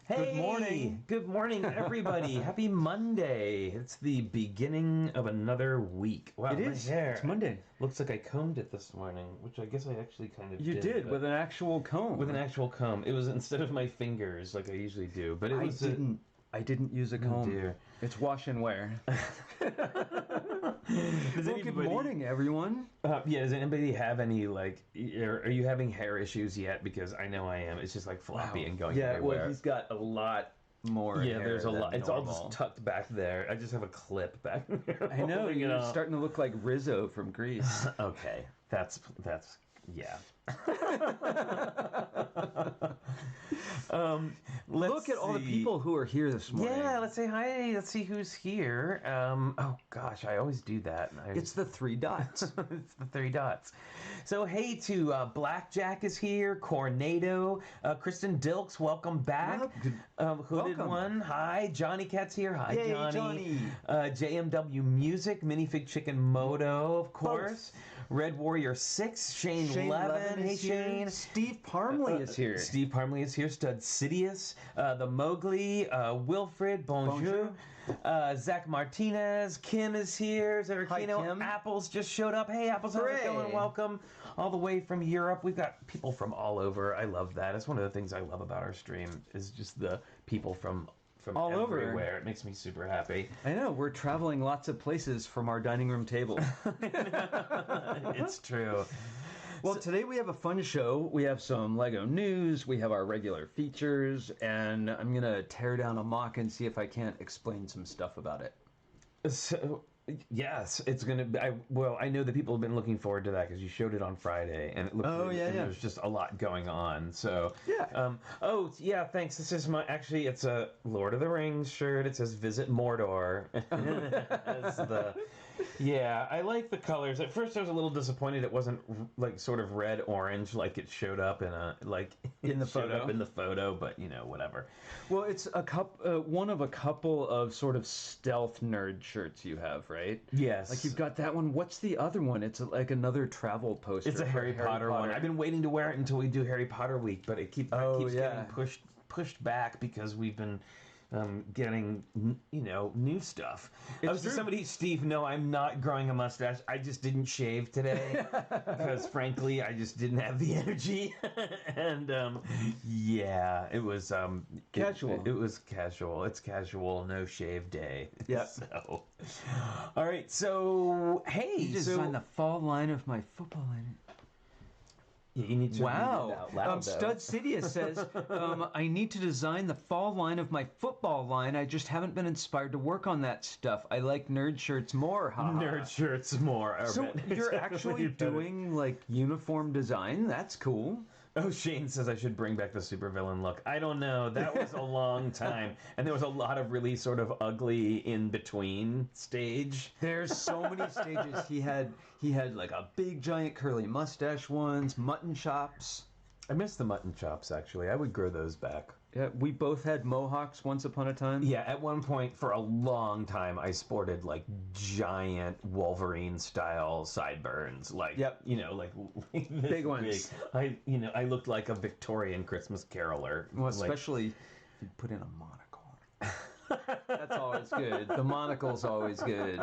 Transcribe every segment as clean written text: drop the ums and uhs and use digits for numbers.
Hey, good morning, everybody. Happy Monday. It's the beginning of another week. Wow, it is. It's Monday. Looks like I combed it this morning, which I guess I actually kind of did. You did, with an actual comb. With an actual comb. It was instead of my fingers, like I usually do. But I didn't use a comb. Oh dear. It's wash and wear. Good morning, everyone. Does anybody have any, like, are you having hair issues yet? Because I know I am. It's just like floppy and going everywhere. Well, he's got a lot more hair. There's a lot. Normal. It's all just tucked back there. I just have a clip back there. I know, you're starting to look like Rizzo from Grease. Okay, that's yeah. Look at all the people who are here this morning. Yeah, let's say hi. Let's see who's here. Oh gosh, I always do that. It's the three dots. It's the three dots. So hey, to Blackjack is here. Cornado, Kristen Dilks, welcome back. Hooded One, hi. Johnny Cat's here. Hi, Yay, Johnny. JMW Music, Minifig Chicken Moto, of course. Both. Red Warrior 6, Shane Levin. Hey, Shane. Steve Parmley is here. Steve Parmley is here. Stud Sidious, the Mowgli, Wilfred, bonjour. Zach Martinez, Kim is here. Zerkino, Hi, Kim. Apples just showed up. Hey, Apples, how's it going? Welcome all the way from Europe. We've got people from all over. I love that. It's one of the things I love about our stream is just the people from all everywhere. It makes me super happy. I know, we're traveling lots of places from our dining room table. It's true. Well, today we have a fun show. We have some Lego news, we have our regular features, and I'm going to tear down a mock and see if I can't explain some stuff about it. So, yes, it's going to be... I know that people have been looking forward to that because you showed it on Friday, and it looked there's just a lot going on, so... Yeah. Thanks. This is actually, it's a Lord of the Rings shirt. It says, Visit Mordor. I like the colors. At first I was a little disappointed it wasn't, like, sort of red-orange like it showed up in the photo, but, whatever. Well, it's one of a couple of sort of stealth nerd shirts you have, right? Yes. Like, you've got that one. What's the other one? It's like another travel poster. It's a Harry Potter one. I've been waiting to wear it until we do Harry Potter week, but it keeps getting pushed back because we've been getting, new stuff. Steve, no, I'm not growing a mustache. I just didn't shave today because, frankly, I just didn't have the energy. And, it was casual. It was casual. It's casual, no shave day. Yeah. So, all right. So, hey, you designed the fall line of my football line. Yeah, you need to read it out loud, Stud Sidious says, I need to design the fall line of my football line. I just haven't been inspired to work on that stuff. I like nerd shirts more. Nerd shirts more. So you're actually doing, like, uniform design? That's cool. Oh, Shane says I should bring back the supervillain look. I don't know. That was a long time. And there was a lot of really sort of ugly in-between stage. There's so many stages. He had like a big, giant, curly mustache ones, mutton chops. I miss the mutton chops, actually. I would grow those back. Yeah, we both had mohawks once upon a time. Yeah, at one point, for a long time, I sported, like, giant Wolverine-style sideburns. Like, like big ones. Big. I looked like a Victorian Christmas caroler. Well, especially if you put in a monocle. That's always good. The monocle's always good.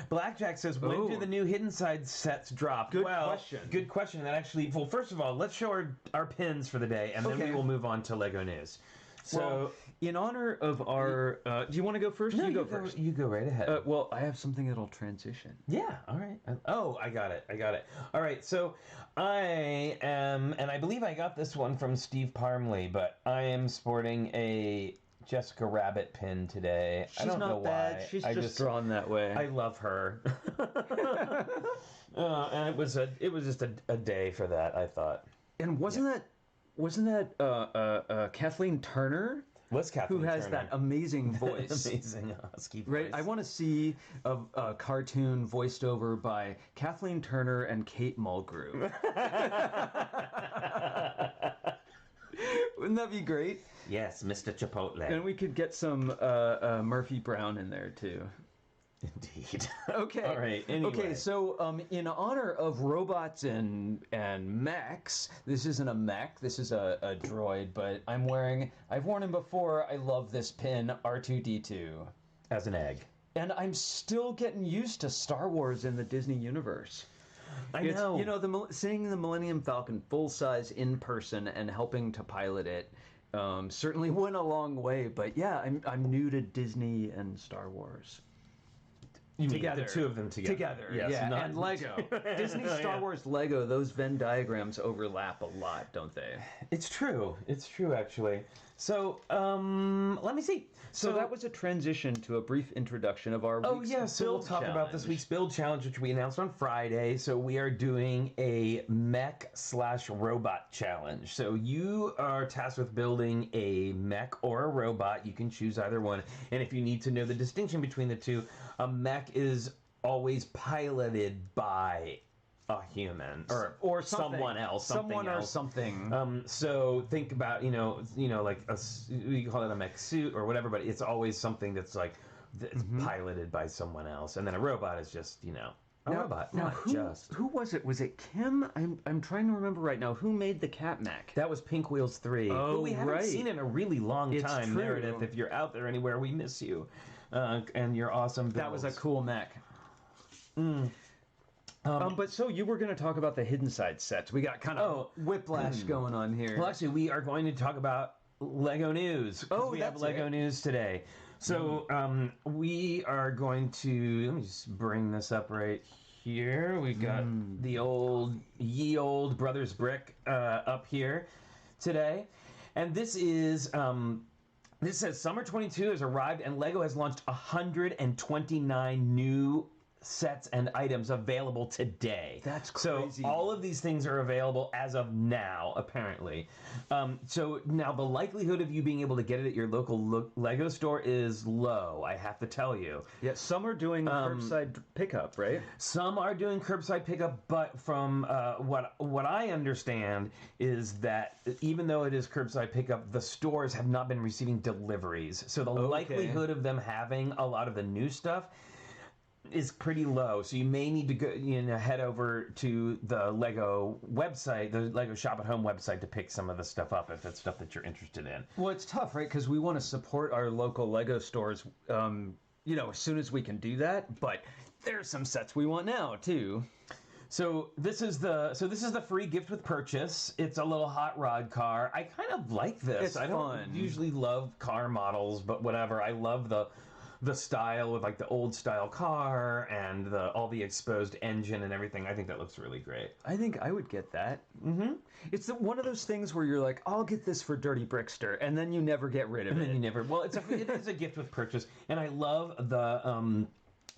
Blackjack says, when do the new Hidden Side sets drop? Good question. Good question. That actually, well, first of all, let's show our pins for the day, and then we will move on to Lego news. So, in honor of our... do you want to go first? No, you go first. You go right ahead. Well, I have something that'll transition. Yeah, all right. I got it. All right, so I am... And I believe I got this one from Steve Parmley, but I am sporting a Jessica Rabbit pin today. I don't know why. She's just drawn that way. I love her. And it was just a day for that, I thought. And wasn't that Kathleen Turner? What's Kathleen Who has Turner? That amazing voice. Amazing husky voice. Right? I want to see a cartoon voiced over by Kathleen Turner and Kate Mulgrew. Wouldn't that be great? Yes, Mr. Chipotle. And we could get some Murphy Brown in there, too. Indeed. Okay. All right. Anyway. Okay. So, in honor of robots and mechs, this isn't a mech. This is a droid. But I've worn him before. I love this pin, R2D2. As an egg. And I'm still getting used to Star Wars in the Disney universe. I know. You know, seeing the Millennium Falcon full size in person and helping to pilot it certainly went a long way. But yeah, I'm new to Disney and Star Wars. You mean the two of them together? Yes, yeah, and Lego. Disney, Star Wars, Lego, those Venn diagrams overlap a lot, don't they? It's true. It's true, actually. So, let me see. So that was a transition to a brief introduction of our week's build so we'll talk about this week's build challenge, which we announced on Friday. So we are doing a mech/robot challenge. So you are tasked with building a mech or a robot. You can choose either one. And if you need to know the distinction between the two, a mech is always piloted by a human or someone else, something. So think about like we call it a mech suit or whatever, but it's always something that's like piloted by someone else, and then a robot is just a robot. Now who was it? Was it Kim? I'm trying to remember right now. Who made the cat mech? That was Pink Wheels 3. Oh, we haven't seen it in a really long time. True. Meredith, if you're out there anywhere, we miss you. And your awesome builds. That was a cool mech. But so you were going to talk about the hidden side sets. We got kind of whiplash going on here. Well, actually, we are going to talk about Lego news. We have Lego news today. So we are going to, let me just bring this up right here. We got the ye old Brothers Brick up here today. And this is... this says Summer 22 has arrived and Lego has launched 129 new sets and items available today. That's crazy. So all of these things are available as of now, apparently. So now the likelihood of you being able to get it at your local Lego store is low, I have to tell you. Yeah, some are doing curbside pickup, right? Some are doing curbside pickup, but from what I understand is that even though it is curbside pickup, the stores have not been receiving deliveries. So the likelihood of them having a lot of the new stuff is pretty low, so you may need to go, head over to the Lego website, the Lego Shop at Home website, to pick some of the stuff up if it's stuff that you're interested in. Well, it's tough, right? Because we want to support our local Lego stores, as soon as we can do that. But there's some sets we want now too. So this is the free gift with purchase. It's a little hot rod car. I kind of like this. I don't usually love car models, but whatever. I love the style with like the old style car and all the exposed engine and everything. I think that looks really great. I think I would get that. It's one of those things where you're like, I'll get this for Dirty Brickster, and then you never get rid of it. And then you never. Well, it is a gift with purchase, and I love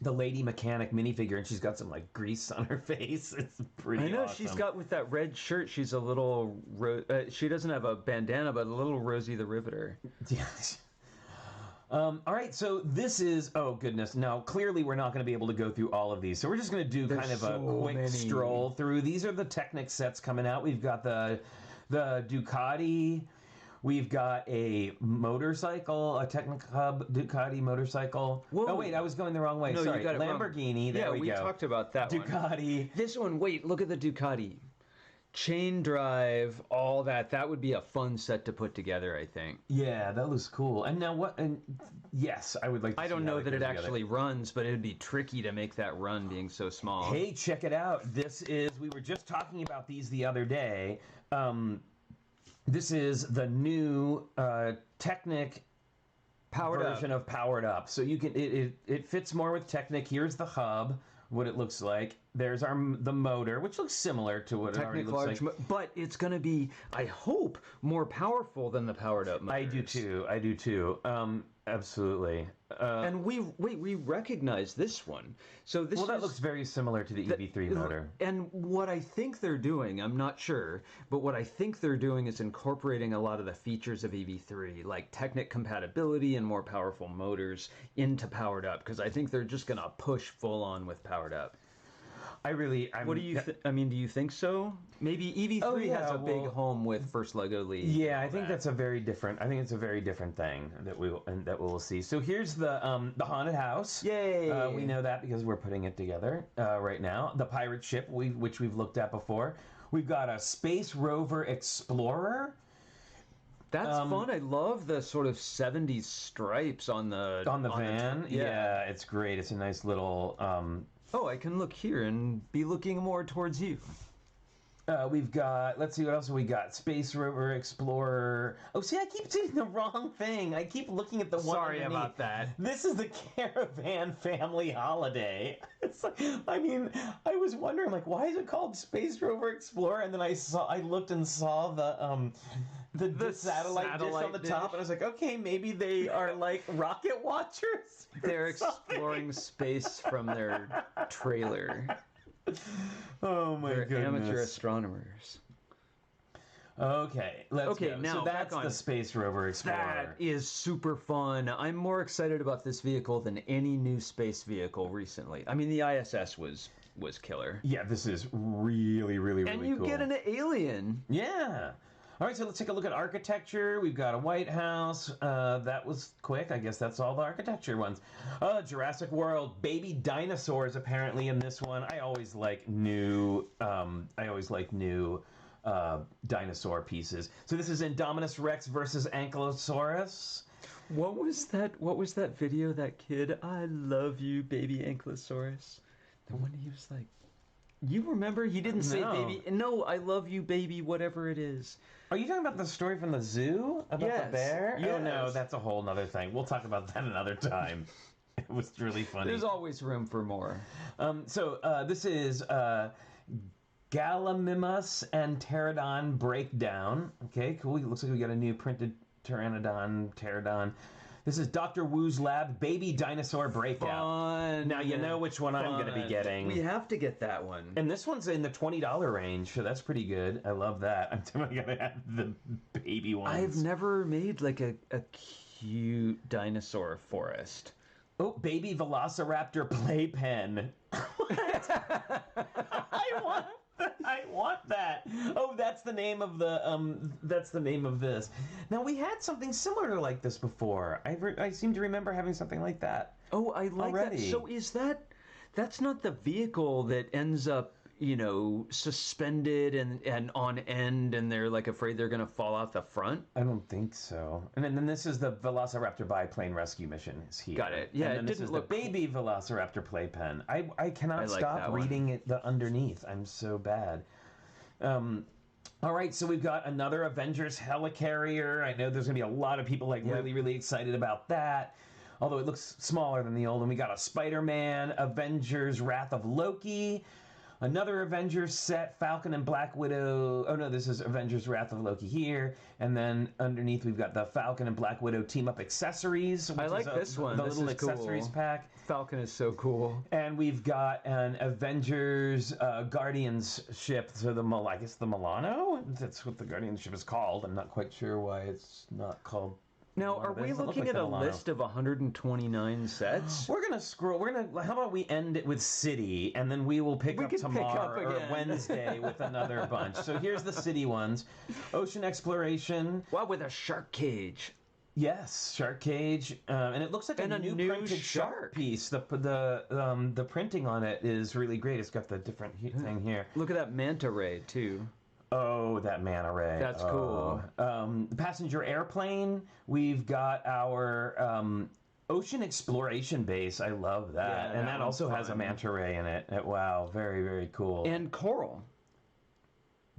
the lady mechanic minifigure, and she's got some like grease on her face. It's pretty. I know awesome. She's got with that red shirt. She's a little. She doesn't have a bandana, but a little Rosie the Riveter. Yes. All right, so this is, oh goodness, now clearly we're not going to be able to go through all of these, so we're just going to do kind of a quick stroll through. These are the Technic sets coming out. We've got the Ducati, we've got a motorcycle, a Technic Hub Ducati motorcycle. Whoa. Oh wait, I was going the wrong way, sorry. You got it Lamborghini, wrong. there we go. Yeah, we talked about that Ducati. This one, wait, look at the Ducati. Chain drive, all that. That would be a fun set to put together, I think. Yeah, that looks cool. And now what? And yes, I would like to I don't know that it actually runs, but it'd be tricky to make that run being so small. Hey, check it out. We were just talking about these the other day. This is the new Technic version of Powered Up. So you can it fits more with Technic. Here's the hub, what it looks like. There's the motor, which looks similar to what it already looks like. But it's going to be, I hope, more powerful than the Powered Up motors. I do too. Absolutely. And we recognize this one. So this that looks very similar to the EV3 motor. And what I think they're doing, I'm not sure, but what I think they're doing is incorporating a lot of the features of EV3, like Technic compatibility and more powerful motors into Powered Up, because I think they're just going to push full on with Powered Up. What do you I mean, do you think so? Maybe EV3 has a big home with First Lego League. Yeah, I think that's a very different. I think it's a very different thing that we will see. So here's the haunted house. Yay! We know that because we're putting it together right now. The pirate ship, which we've looked at before. We've got a Space Rover Explorer. That's fun. I love the sort of 70s stripes on the van. Yeah, it's great. It's a nice little. Oh, I can look here and be looking more towards you. We've got, let's see, what else have we got? Space Rover Explorer. Oh, see, I keep doing the wrong thing. I keep looking at the one Sorry underneath. about that. This is the Caravan Family Holiday. It's like, I mean, I was wondering, like, why is it called Space Rover Explorer? And then I looked and saw the satellite dish on the top, and I was like, okay, maybe they are like rocket watchers. They're exploring space from their trailer. Oh my goodness. They're amateur astronomers. Okay, let's go. Now so that's the Space Rover Explorer. That is super fun. I'm more excited about this vehicle than any new space vehicle recently. I mean, the ISS was killer. Yeah, this is really, really, really cool. And you get an alien. Yeah. All right, so let's take a look at architecture. We've got a White House. That was quick. I guess that's all the architecture ones. Jurassic World. Baby dinosaurs apparently in this one. I always like new. Dinosaur pieces. So this is Indominus Rex versus Ankylosaurus. What was that video? That kid, I love you, baby Ankylosaurus. The one he was like. You remember? He didn't say baby. No, I love you, baby, whatever it is. Are you talking about the story from the zoo? About the bear? Yes. Oh, no, that's a whole nother thing. We'll talk about that another time. It was really funny. There's always room for more. This is Gallimimus and Pterodon Breakdown. Okay, cool. It looks like we got a new printed Pterodon. This is Dr. Wu's Lab Baby Dinosaur Breakdown. Fun. Now you know which one I'm going to be getting. We have to get that one. And this one's in the $20 range, so that's pretty good. I love that. I'm definitely going to have the baby ones. I've never made like a cute dinosaur forest. Oh, baby Velociraptor playpen. What? I want that. Oh, that's the name of this. Now we had something similar like this before. I seem to remember having something like that. Oh, I like already. that. So is that's not the vehicle that ends up, suspended and on end, and they're like afraid they're gonna fall out the front? I don't think so. And then this is the Velociraptor biplane rescue mission is here. Got it. Yeah, and then this is the baby Velociraptor playpen. I cannot stop reading it the underneath. I'm so bad. All right, so we've got another Avengers Helicarrier. I know there's gonna be a lot of people really, really excited about that. Although it looks smaller than the old one. We got a Spider-Man, Avengers Wrath of Loki. Another Avengers set, Falcon and Black Widow. Oh no, this is Avengers Wrath of Loki here. And then underneath we've got the Falcon and Black Widow team up accessories. I like this one. The little accessories pack. Falcon is so cool. And we've got an Avengers Guardians ship. So I guess the Milano? That's what the Guardians ship is called. I'm not quite sure why it's not called. Now, are we looking at a list of 129 sets? We're going to scroll. How about we end it with City, and then we will pick up tomorrow or Wednesday with another bunch. So here's the City ones. Ocean Exploration. Wow, with a shark cage. Yes, shark cage. And it looks like a new printed shark piece. The printing on it is really great. It's got the different thing here. Look at that manta ray, too. Oh, that manta ray. That's cool. Passenger airplane. We've got our ocean exploration base. I love that. Yeah, and that also has a manta ray in it. Wow, very, very cool. And coral.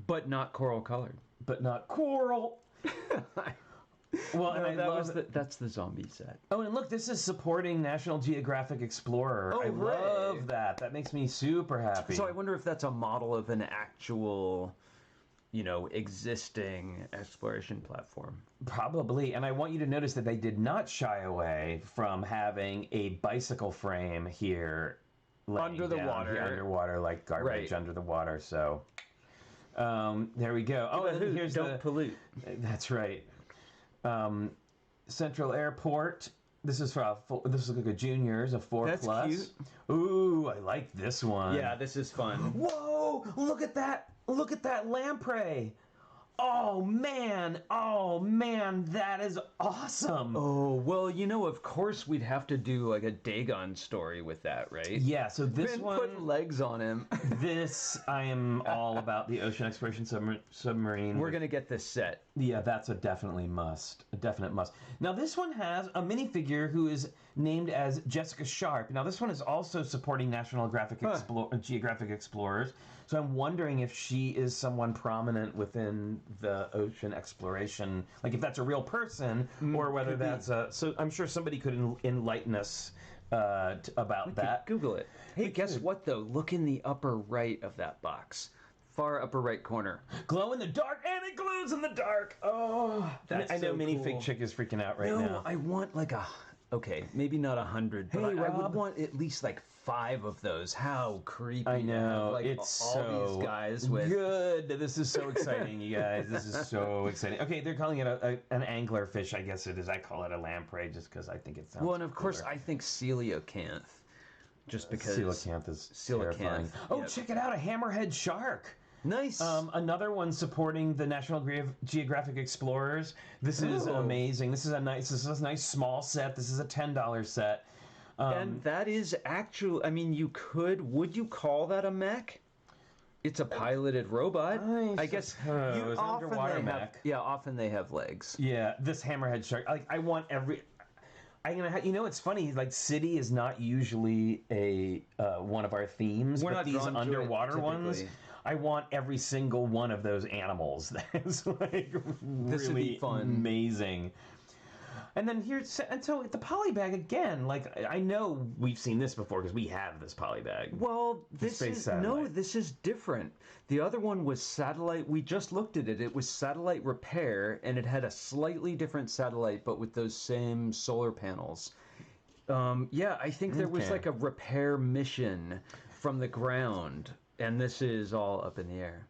But not coral colored. But not coral. Well, no, and that's the zombie set. Oh, and look, this is supporting National Geographic Explorer. I love that. That makes me super happy. So I wonder if that's a model of an actual, existing exploration platform. Probably. And I want you to notice that they did not shy away from having a bicycle frame here under the water. Underwater, like garbage under the water. So there we go. Oh, and here's Don't pollute. That's right. Central Airport. This is for this is like a juniors, a 4+. That's cute. Ooh, I like this one. Yeah, this is fun. Whoa! Look at that! Look at that lamprey! Oh man, that is awesome. Oh, well, of course we'd have to do like a Dagon story with that, right? Yeah, so this one... put legs on him. This, I am all about the ocean exploration submarine. We're going to get this set. Yeah, that's a definite must. Now, this one has a minifigure who is named as Jessica Sharp. Now, this one is also supporting National Geographic Explorers. So I'm wondering if she is someone prominent within the ocean exploration, like if that's a real person or whether that's a... So I'm sure somebody could enlighten us about that. Google it. Hey, guess what, though? Look in the upper right of that box. Far upper right corner. Glow in the dark, and it glows in the dark. Oh, I know Minifig Chick is freaking out right now. No, I want like okay, maybe not 100, but I would want at least like 5 of those. How creepy. I know. Like it's all so these guys with... good. This is so exciting, you guys. This is so exciting. Okay, they're calling it an anglerfish, I guess it is. I call it a lamprey just because I think it sounds Well, and of course, I think coelacanth. Just because... Coelacanth is terrifying. Oh, yep. Check it out, a hammerhead shark. Nice. Another one supporting the National Geographic Explorers. This is amazing. This is a nice small set. This is a $10 set. And that is actually, I mean, would you call that a mech? It's a piloted robot. I guess underwater mech. Often they have legs. Yeah, this hammerhead shark. Like, I want every... it's funny. Like, city is not usually one of our themes, but these underwater ones, I want every single one of those animals. That's like really fun, amazing. And then so the poly bag again. Like, I know we've seen this before because we have this poly bag. Well, this is different. The other one was satellite. We just looked at it. It was satellite repair, and it had a slightly different satellite, but with those same solar panels. I think there was like a repair mission from the ground, and this is all up in the air.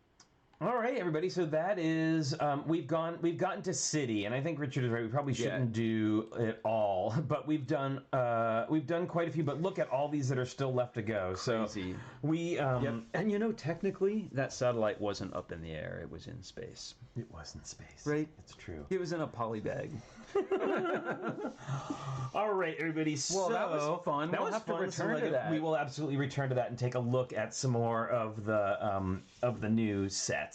All right, everybody. So that is we've gotten to city, and I think Richard is right. We probably shouldn't do it all, but we've done quite a few. But look at all these that are still left to go. Crazy. So we and technically that satellite wasn't up in the air; it was in space. It was in space, right? It's true. It was in a poly bag. All right, everybody. So that was fun. We'll have to return to that. We will absolutely return to that and take a look at some more of the new sets.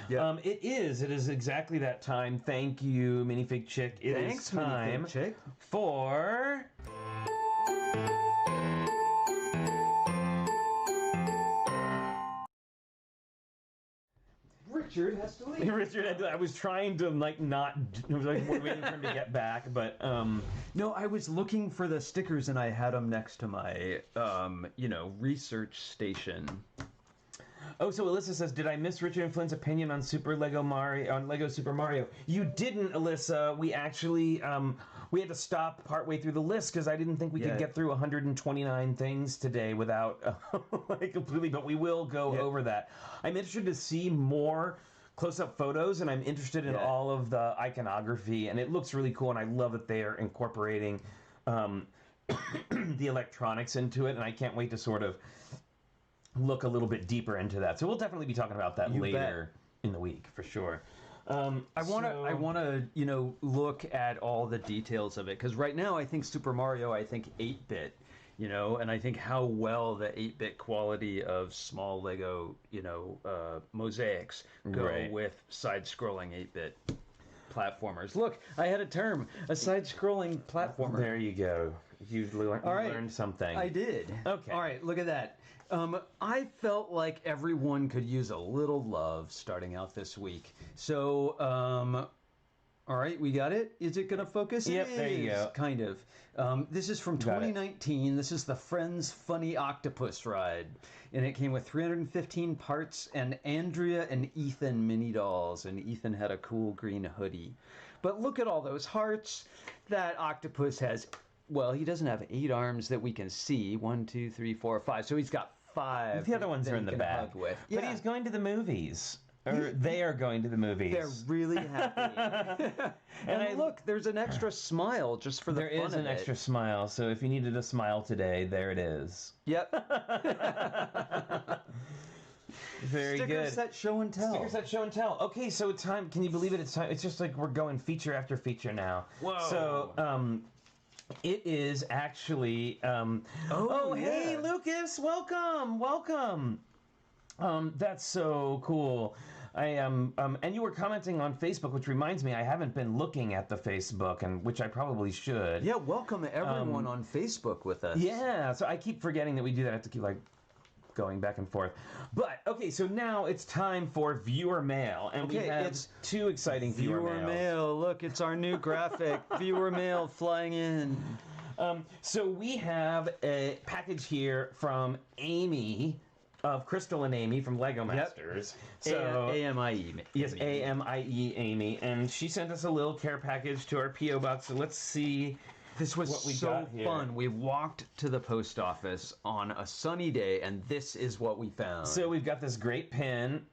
Yep. It is exactly that time. Thank you, Minifig Chick. Thanks, time Minifig Chick. For Richard has to leave. I was trying to not. I was waiting for him to get back, but no, I was looking for the stickers and I had them next to my research station. Oh, so Alyssa says, did I miss Richard and Flynn's opinion on Lego Super Mario? You didn't, Alyssa. We actually we had to stop partway through the list because I didn't think we could get through 129 things today without completely. But we will go over that. I'm interested to see more close-up photos, and I'm interested in all of the iconography, and it looks really cool. And I love that they are incorporating the electronics into it, and I can't wait to sort of look a little bit deeper into that. So we'll definitely be talking about that later in the week for sure. I want to look at all the details of it because right now I think Super Mario 8-bit, and I think how well the 8-bit quality of small Lego mosaics go with side-scrolling 8-bit platformers. Look, I had a term, a side-scrolling platformer. There you go. You learned something. I did. Okay. All right, look at that. I felt like everyone could use a little love starting out this week. So, all right, we got it? Is it going to focus? Yep, there you go. Kind of. This is from 2019. This is the Friends Funny Octopus Ride. And it came with 315 parts and Andrea and Ethan mini dolls. And Ethan had a cool green hoodie. But look at all those hearts. That octopus has... Well, he doesn't have 8 arms that we can see. 1, 2, 3, 4, 5. So he's got 5. The other ones are in the back. With. But he's going to the movies. they are going to the movies. They're really happy. and look, there's an extra smile just for the fun of it. There is an extra smile, so if you needed a smile today, there it is. Yep. Very good. Sticker set show and tell. Sticker set show and tell. Okay, so it's time. Can you believe it? It's time. It's just like we're going feature after feature now. Whoa. So, it is actually. Hey, Lucas, welcome. That's so cool. I am, and you were commenting on Facebook, which reminds me, I haven't been looking at the Facebook, and which I probably should. Yeah, welcome everyone on Facebook with us. Yeah, so I keep forgetting that we do that. I have to keep going back and forth. But okay, so now it's time for viewer mail, and we have two exciting viewer mail. Look, it's our new graphic. Viewer mail flying in. So we have a package here from Amy. Of Crystal and Amy from Lego Masters. Yep. So AMIE. Yes, AMIE Amy. And she sent us a little care package to our P.O. Box. So let's see This was what we so got here. fun. We walked to the post office on a sunny day, and this is what we found. So we've got this great pin,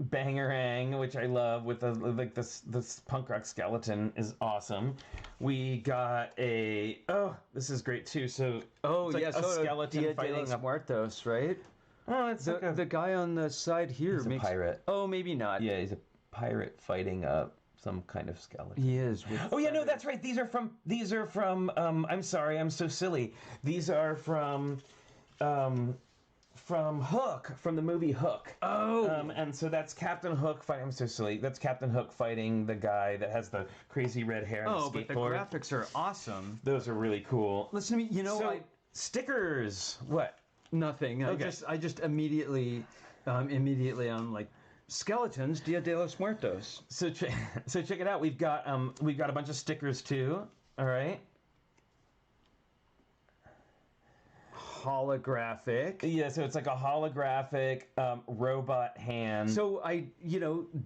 Bangerang, which I love, with this punk rock skeleton is awesome. We got this is great too. So it's a skeleton Dia fighting de los Muertos, right? Oh, it's the guy on the side here. He's a pirate. Oh, maybe not. Yeah, he's a pirate fighting some kind of skeleton. He is. Oh yeah, no, that's right. These are from. I'm sorry, I'm so silly. These are from Hook, from the movie Hook. Oh. And so that's Captain Hook fighting. I'm so silly. That's Captain Hook fighting the guy that has the crazy red hair and the skateboard. But the graphics are awesome. Those are really cool. Listen to me. Stickers. What? Nothing. Okay. I just immediately I'm like, skeletons, Dia de los Muertos. So check it out. We've got a bunch of stickers too. All right. Holographic. Yeah, so it's like a holographic robot hand. So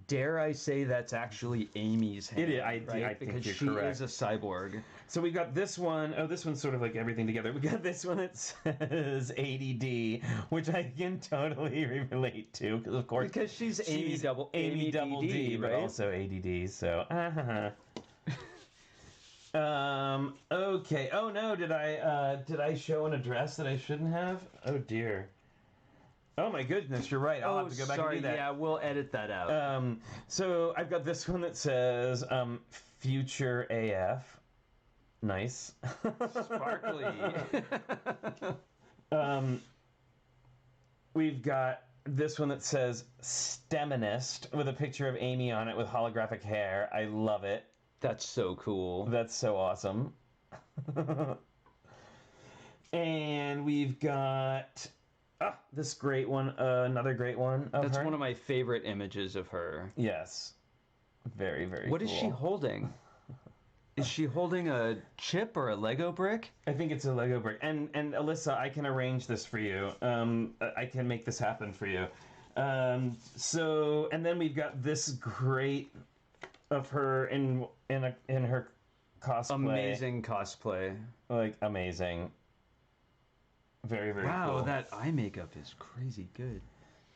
dare I say that's actually Amy's hand? It is. I think because you're she correct. is a cyborg. So we got this one. Oh, this one's sort of like everything together. We got this one that says ADD, which I can totally relate to, because of course she's Amy double D, right? But also ADD. So. Okay. Oh no, did I show an address that I shouldn't have? Oh dear. Oh my goodness, you're right. I'll have to go back and do that. Yeah, we'll edit that out. So I've got this one that says Future AF. Nice. Sparkly. We've got this one that says STEMinist with a picture of Amy on it with holographic hair. I love it. That's so cool. That's so awesome. And we've got this great one, another great one of That's her. one of my favorite images of her. Yes. Very, very What cool. is she holding? Is she holding a chip or a Lego brick? I think it's a Lego brick. And Alyssa, I can arrange this for you. I can make this happen for you. And then we've got this great of her in her cosplay. Amazing cosplay. Like amazing. Very, very cool. Wow, that eye makeup is crazy good.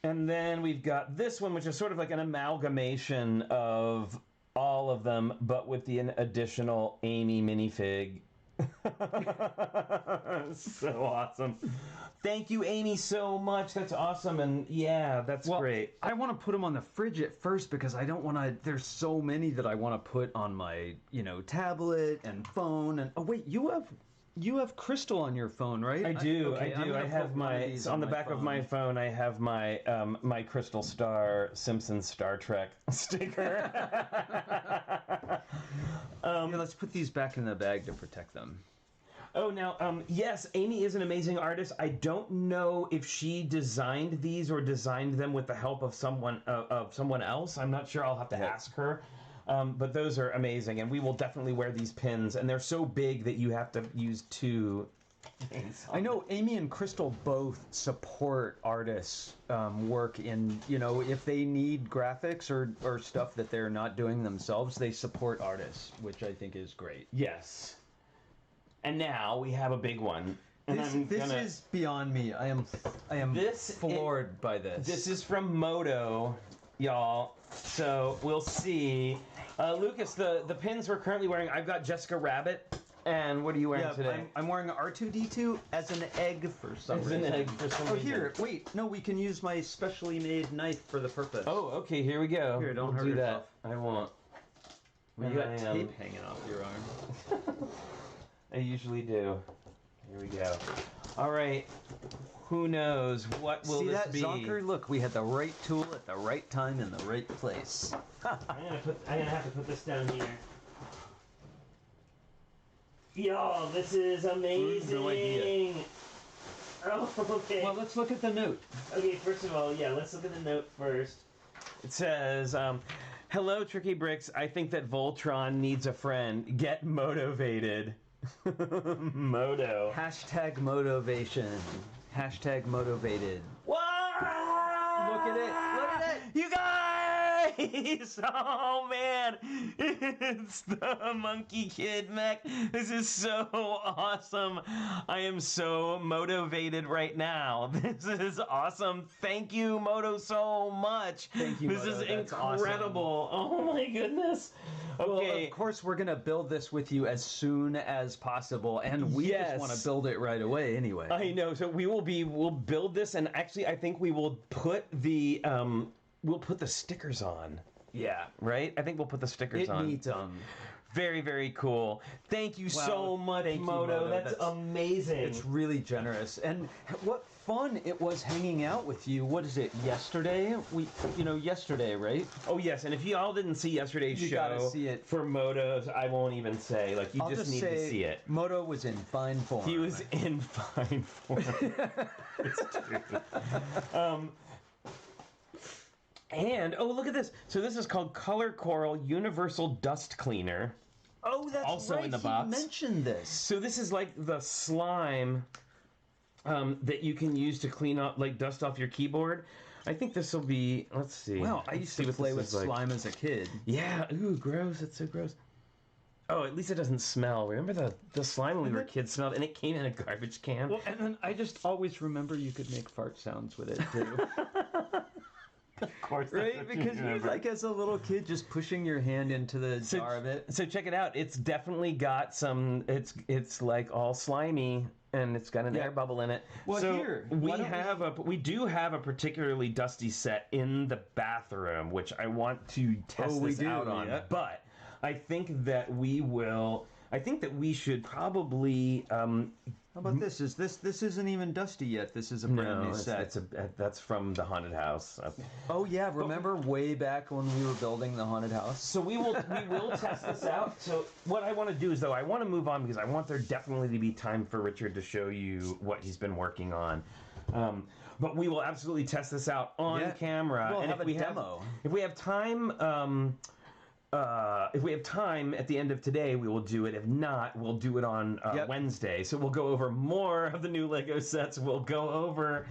And then we've got this one, which is sort of like an amalgamation of all of them, but with the additional Amy minifig. So awesome. Thank you, Amy, so much. That's awesome. And yeah, that's great. I want to put them on the fridge at first because I don't want to. There's so many that I want to put on my, tablet and phone. And oh wait, you have Crystal on your phone, right? I do. I have my on the back of my phone. I have my my Crystal Star Simpsons Star Trek sticker. Let's put these back in the bag to protect them. Oh, now, yes, Amy is an amazing artist. I don't know if she designed these or designed them with the help of someone else. I'm not sure. I'll have to ask her. But those are amazing, and we will definitely wear these pins. And they're so big that you have to use two. I know Amy and Crystal both support artists' work in, if they need graphics or stuff that they're not doing themselves, they support artists, which I think is great. Yes. And now we have a big one. And this is beyond me. I am floored by this. This is from Moto. y'all. So we'll see. Lucas, the pins we're currently wearing, I've got Jessica Rabbit. And what are you wearing today? I'm wearing R2-D2 as an egg for some reason. As an egg for some reason. Oh, here. Wait. No, we can use my specially made knife for the purpose. Oh, okay. Here we go. Here, don't hurt yourself. I won't. You got tape hanging off your arm. I usually do. Here we go. All right. Who knows? What will this be? See that, Zonker? Look, we had the right tool at the right time in the right place. I'm gonna have to put this down here. Yo, this is amazing. No idea. Oh, okay. Well, let's look at the note. Okay, first of all, let's look at the note first. It says, hello, TrickyBricks. I think that Voltron needs a friend. Get motivated. Moto. Hashtag motivation. Hashtag motivated. What? Look at it. Look at it. You guys! Oh, man. It's the Monkey Kid mech. This is so awesome. I am so motivated right now. This is awesome. Thank you, Moto, so much. Thank you, This Moto. is That's incredible. Awesome. Oh, my goodness. Okay. Well, of course, we're going to build this with you as soon as possible, and we just want to build it right away anyway. I know. So we'll build this, and actually, I think we will put the stickers on. Yeah. Right? I think we'll put the stickers on. It needs them. Very, very cool. Thank you so much, Moto. That's amazing. It's really generous. And what fun it was hanging out with you. What is it, yesterday? Yesterday, right? Oh, yes. And if you all didn't see yesterday's show gotta see it. for Motos, I won't even say. Like, you just need to see it. Moto was in fine form. He was in fine form. It's true. And, look at this. So this is called Color Coral Universal Dust Cleaner. Oh, that's also right. in the box. You mentioned this. So this is like the slime that you can use to clean up, like dust off your keyboard. I think this will be, let's see. Wow, I used to play with slime as a kid. Yeah, ooh, gross. It's so gross. Oh, at least it doesn't smell. Remember the slime when we were kids smelled, and it came in a garbage can? Well, and then I just always remember you could make fart sounds with it, too. Of course, right? Because you're like as a little kid just pushing your hand into the jar of it. So check it out. It's definitely got some. It's like all slimy, and it's got an air bubble in it. Well, so here we do have a particularly dusty set in the bathroom, which I want to test this out on. Yeah. But I think that we will. I think that we should probably. How about this? This isn't even dusty yet. This is a brand new set. That's from the haunted house. Oh yeah, remember way back when we were building the haunted house? So we will test this out. So what I want to do is though I want to move on because I want there definitely to be time for Richard to show you what he's been working on. But we will absolutely test this out on camera. We'll and have a demo. If we have time. If we have time at the end of today, we will do it. If not, we'll do it on Wednesday. So we'll go over more of the new Lego sets. We'll go over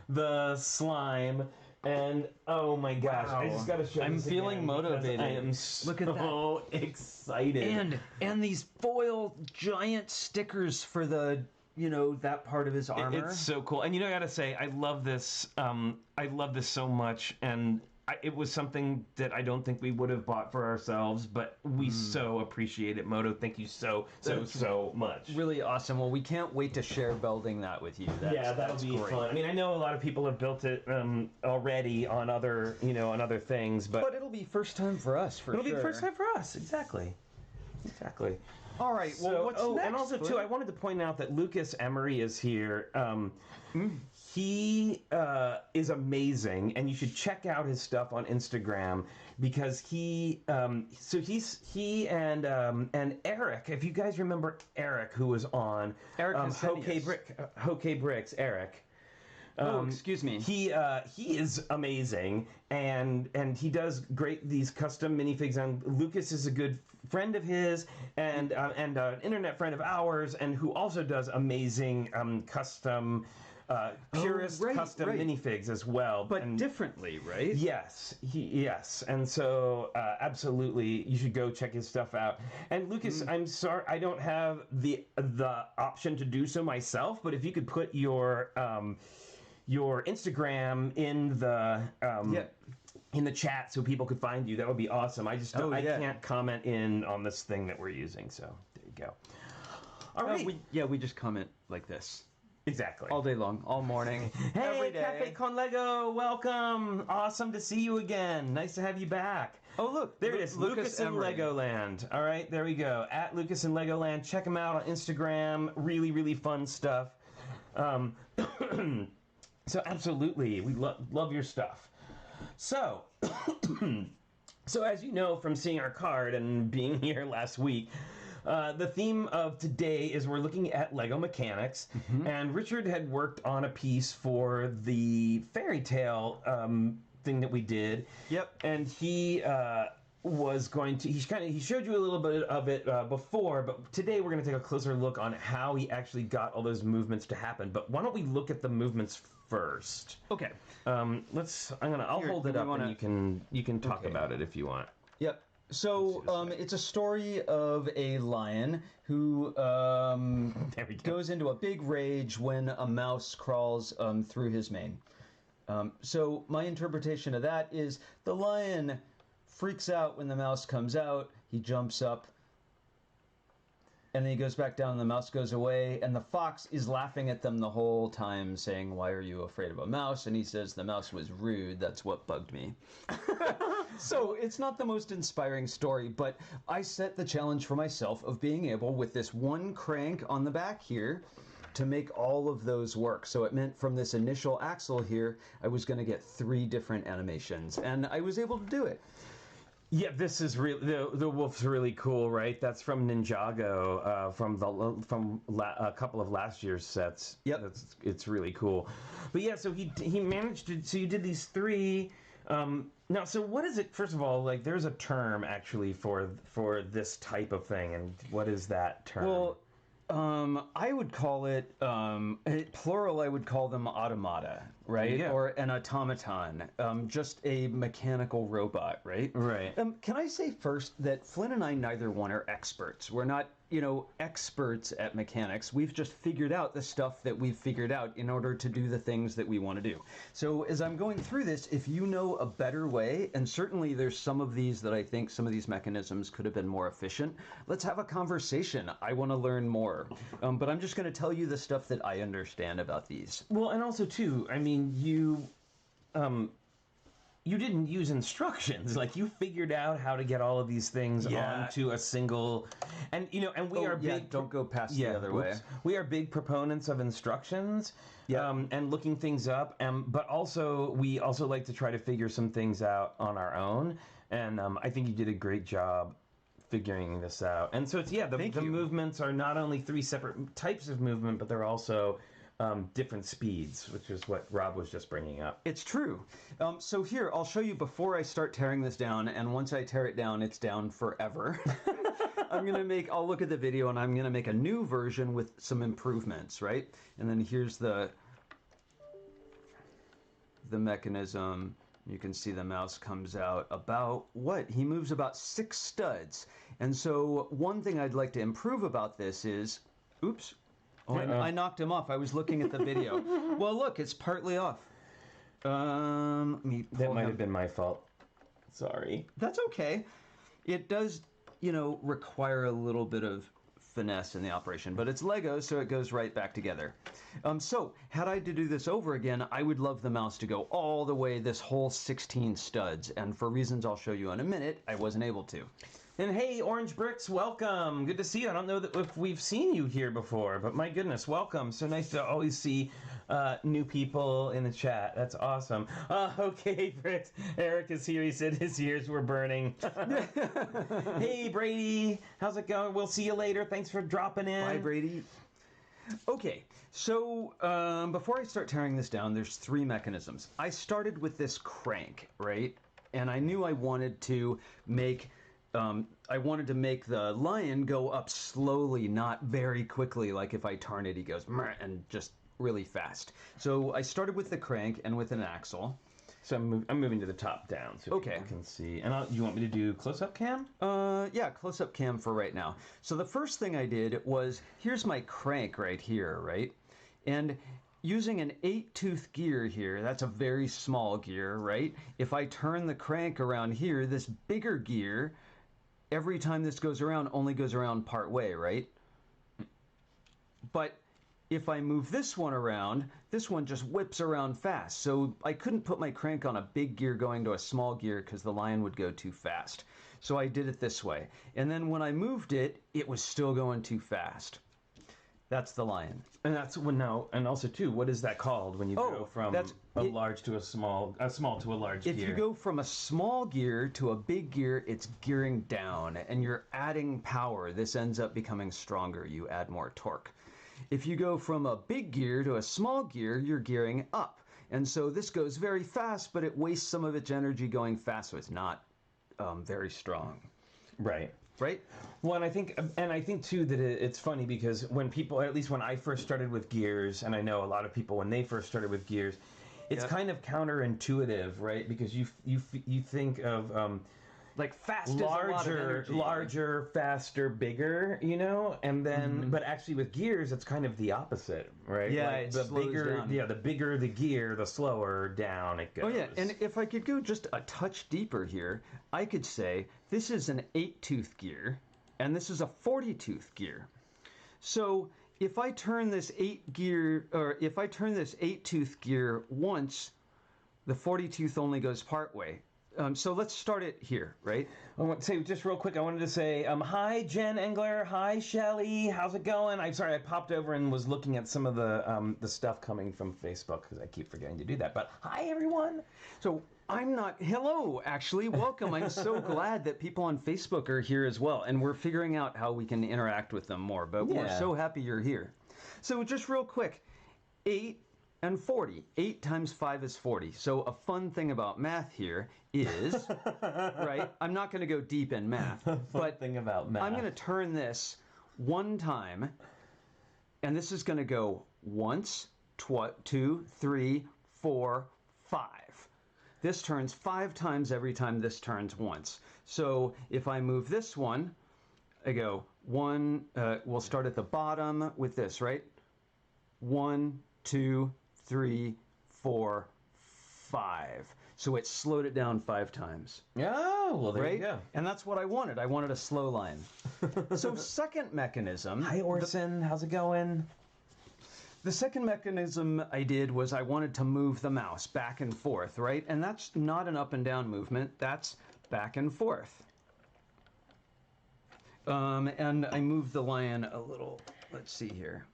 the slime. And oh my gosh, I just got to show you. I'm feeling motivated. I am so excited. And these foil giant stickers for the that part of his armor. It's so cool. And I got to say, I love this. I love this so much. And it was something that I don't think we would have bought for ourselves, but we so appreciate it, Moto. Thank you so much. Really awesome. Well, we can't wait to share building that with you. That'll be great. fun. I mean, I know a lot of people have built it already on other, on other things, but it'll be first time for us. It'll be first time for us. Exactly. All right. Well, what's next? And also too, I wanted to point out that Lucas Emery is here. He is amazing, and you should check out his stuff on Instagram because he and Eric, if you guys remember Eric, who was on TrickyBricks, Eric. Excuse me. He is amazing, and he does these custom minifigs. And Lucas is a good friend of his, and an internet friend of ours, and who also does amazing custom. Custom minifigs as well, but differently, right? Yes, and so absolutely, you should go check his stuff out. And Lucas, I'm sorry, I don't have the option to do so myself, but if you could put your Instagram in the in the chat so people could find you, that would be awesome. I just I can't comment in on this thing that we're using, so there you go. All right. We just comment like this. Exactly. All day long, all morning, every day. Cafe Con Lego, welcome. Awesome to see you again. Nice to have you back. Oh, look. There it is. Lucas in Legoland. All right, there we go. At Lucas in Legoland. Check him out on Instagram. Really, really fun stuff. So absolutely, we love your stuff. So, so as you know from seeing our card and being here last week, the theme of today is we're looking at Lego mechanics, and Richard had worked on a piece for the fairy tale thing that we did. Yep. And he was going to, he showed you a little bit of it before, but today we're going to take a closer look on how he actually got all those movements to happen. But why don't we look at the movements first? Okay. I'll hold it up and you can talk about it if you want. Yep. So it's a story of a lion who goes into a big rage when a mouse crawls through his mane. So my interpretation of that is the lion freaks out when the mouse comes out. He jumps up, and then he goes back down, and the mouse goes away, and the fox is laughing at them the whole time, saying, "Why are you afraid of a mouse?" And he says, "The mouse was rude. That's what bugged me." So it's not the most inspiring story, but I set the challenge for myself of being able, with this one crank on the back here, to make all of those work. So it meant from this initial axle here, I was going to get 3 different animations, and I was able to do it. Yeah, this is the wolf's really cool, right? That's from Ninjago, from a couple of last year's sets. Yep, it's really cool. But yeah, so he managed to. So you did these 3. Now, so what is it? First of all, like there's a term actually for this type of thing, and what is that term? Well, I would call it plural. I would call them automata, right? Yeah. Or an automaton, just a mechanical robot, right? Right. Can I say first that Flynn and I, neither one, are experts. We're not, experts at mechanics. We've just figured out the stuff that we've figured out in order to do the things that we want to do. So as I'm going through this, if you know a better way, and certainly there's some of these that I think some of these mechanisms could have been more efficient, let's have a conversation. I want to learn more. But I'm just going to tell you the stuff that I understand about these. Well, and also too, I mean, you didn't use instructions. Like you figured out how to get all of these things onto a single, and we are big. Don't go past the other way. We are big proponents of instructions, and looking things up. But also we also like to try to figure some things out on our own. And I think you did a great job figuring this out. And so it's the movements are not only 3 separate types of movement, but they're also different speeds, which is what Rob was just bringing up. It's true. So here, I'll show you before I start tearing this down, and once I tear it down, it's down forever. I'll look at the video, and I'm going to make a new version with some improvements, right? And then here's the mechanism. You can see the mouse comes out he moves about 6 studs. And so one thing I'd like to improve about this is, oops. Oh, I knocked him off. I was looking at the video. Well, look, it's partly off. That might have been my fault. Sorry. That's okay. It does, require a little bit of finesse in the operation, but it's Lego, so it goes right back together. So, had I to do this over again, I would love the mouse to go all the way, this whole 16 studs, and for reasons I'll show you in a minute, I wasn't able to. And hey, Orange Bricks, welcome. Good to see you. I don't know if we've seen you here before, but my goodness, welcome. So nice to always see new people in the chat. That's awesome. Okay, Bricks. Eric is here. He said his ears were burning. Hey, Brady. How's it going? We'll see you later. Thanks for dropping in. Bye, Brady. Okay, so before I start tearing this down, there's 3 mechanisms. I started with this crank, right? And I knew I wanted to make the lion go up slowly, not very quickly, like if I turn it, he goes, and just really fast. So I started with the crank and with an axle. So I'm moving to the top down so people can see. And you want me to do close-up cam? Yeah, close-up cam for right now. So the first thing I did was, here's my crank right here, right? And using an 8-tooth gear here, that's a very small gear, right? If I turn the crank around here, this bigger gear, every time this goes around, only goes around part way, right? But if I move this one around, this one just whips around fast. So I couldn't put my crank on a big gear going to a small gear because the Lion would go too fast. So I did it this way. And then when I moved it, it was still going too fast. That's the Lion. And that's when now, and also too, what is that called when you go from large to a small to a large gear? If you go from a small gear to a big gear, it's gearing down, and you're adding power. This ends up becoming stronger. You add more torque. If you go from a big gear to a small gear, you're gearing up. And so this goes very fast, but it wastes some of its energy going fast, so it's not very strong. Right. Right? Well, and I think too that it's funny because when people, at least when I first started with gears, and I know a lot of people when they first started with gears, it's kind of counterintuitive, right? Because you think of like fast, larger, faster, bigger, you know, and then but actually with gears, it's kind of the opposite, right? Yeah, like the bigger the gear, the slower down it goes. Oh yeah, and if I could go just a touch deeper here, I could say this is an 8-tooth gear, and this is a 40-tooth gear. So if I turn this 8-tooth gear once, the 40-tooth only goes part way. So let's start it here, right? I want to say just real quick. I wanted to say hi, Jen Engler. Hi, Shelly. How's it going? I'm sorry, I popped over and was looking at some of the stuff coming from Facebook because I keep forgetting to do that. But hi, everyone. So hello, actually, welcome. I'm so glad that people on Facebook are here as well, and we're figuring out how we can interact with them more. But we're so happy you're here. So just real quick, 8 and 40. 8 times 5 is 40. So a fun thing about math here is, right, I'm not going to go deep in math, but thing about math. I'm going to turn this one time, and this is going to go once, 2, 3, 4, 5. This turns 5 times every time this turns once. So if I move this one, I go 1, we'll start at the bottom with this, right? 1, 2, 3, 4, 5. So it slowed it down 5 times. Oh, well, there you go. And that's what I wanted. I wanted a slow line. So second mechanism. Hi, Orson. How's it going? The second mechanism I did was I wanted to move the mouse back and forth, right? And that's not an up and down movement. That's back and forth. And I moved the Lion a little. Let's see here.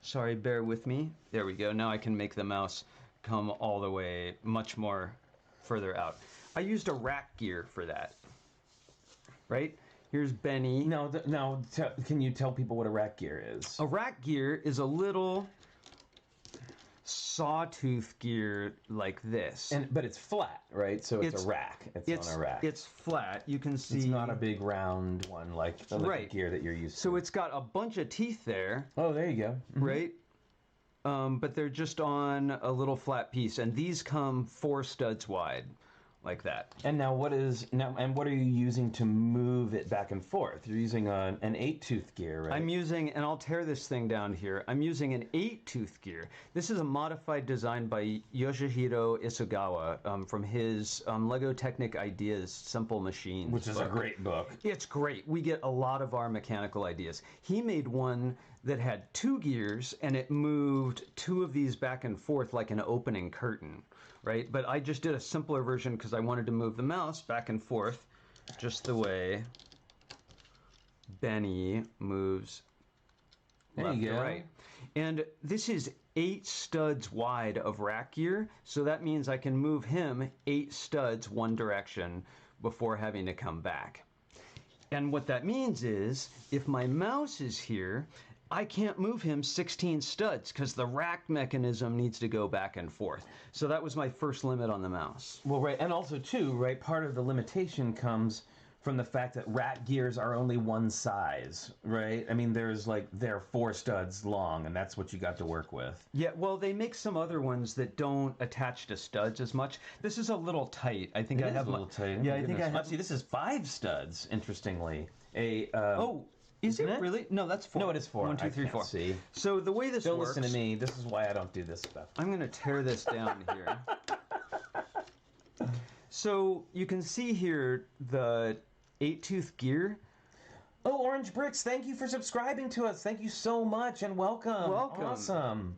Sorry, bear with me. There we go. Now I can make the mouse come all the way much more further out. I used a rack gear for that. Right? Here's Benny. Now, can you tell people what a rack gear is? A rack gear is a little sawtooth gear like this. But it's flat, right? So it's a rack. It's on a rack. It's flat. You can see. It's not a big round one like the gear that you're used to. So it's got a bunch of teeth there. Oh, there you go. Mm-hmm. Right? But they're just on a little flat piece. And these come 4 studs wide. Like that. And now what are you using to move it back and forth? You're using an 8-tooth gear, right? I'm using, and I'll tear this thing down here, I'm using an 8-tooth gear. This is a modified design by Yoshihiro Isugawa from his Lego Technic Ideas Simple Machines Which is a great book. It's great. We get a lot of our mechanical ideas. He made one that had 2 gears, and it moved 2 of these back and forth like an opening curtain. Right? But I just did a simpler version because I wanted to move the mouse back and forth just the way Benny moves left to right. And this is 8 studs wide of rack gear, so that means I can move him 8 studs one direction before having to come back. And what that means is, if my mouse is here, I can't move him 16 studs because the rack mechanism needs to go back and forth. So that was my first limit on the mouse. Well, right, and also too, right, part of the limitation comes from the fact that rack gears are only one size, right? I mean, they're 4 studs long, and that's what you got to work with. Yeah, well, they make some other ones that don't attach to studs as much. This is a little tight. I think I have a little tight. Yeah, I think I have. See, this is 5 studs. Interestingly, Is it really? No, that's 4. No, it is 4. 1, 2, 3, 4. See. So the way this Don't works... listen to me. This is why I don't do this stuff. I'm going to tear this down here. So you can see here the 8-tooth gear. Oh, Orange Bricks, thank you for subscribing to us. Thank you so much and welcome. Welcome. Awesome.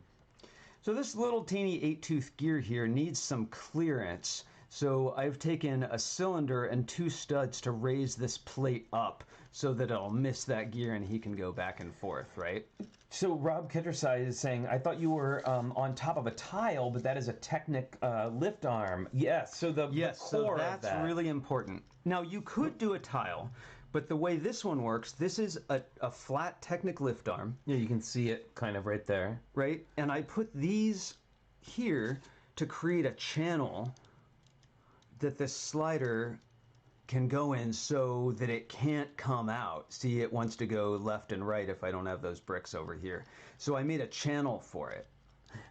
So this little teeny 8-tooth gear here needs some clearance. So I've taken a cylinder and 2 studs to raise this plate up so that it'll miss that gear and he can go back and forth, right? So Rob Kitterside is saying, I thought you were on top of a tile, but that is a Technic Lift Arm. Yes, so the core that's of that. really important. Now you could do a tile, but the way this one works, this is a flat Technic Lift Arm. Yeah, you can see it kind of right there. Right? And I put these here to create a channel that this slider can go in so that it can't come out. See, it wants to go left and right if I don't have those bricks over here. So I made a channel for it.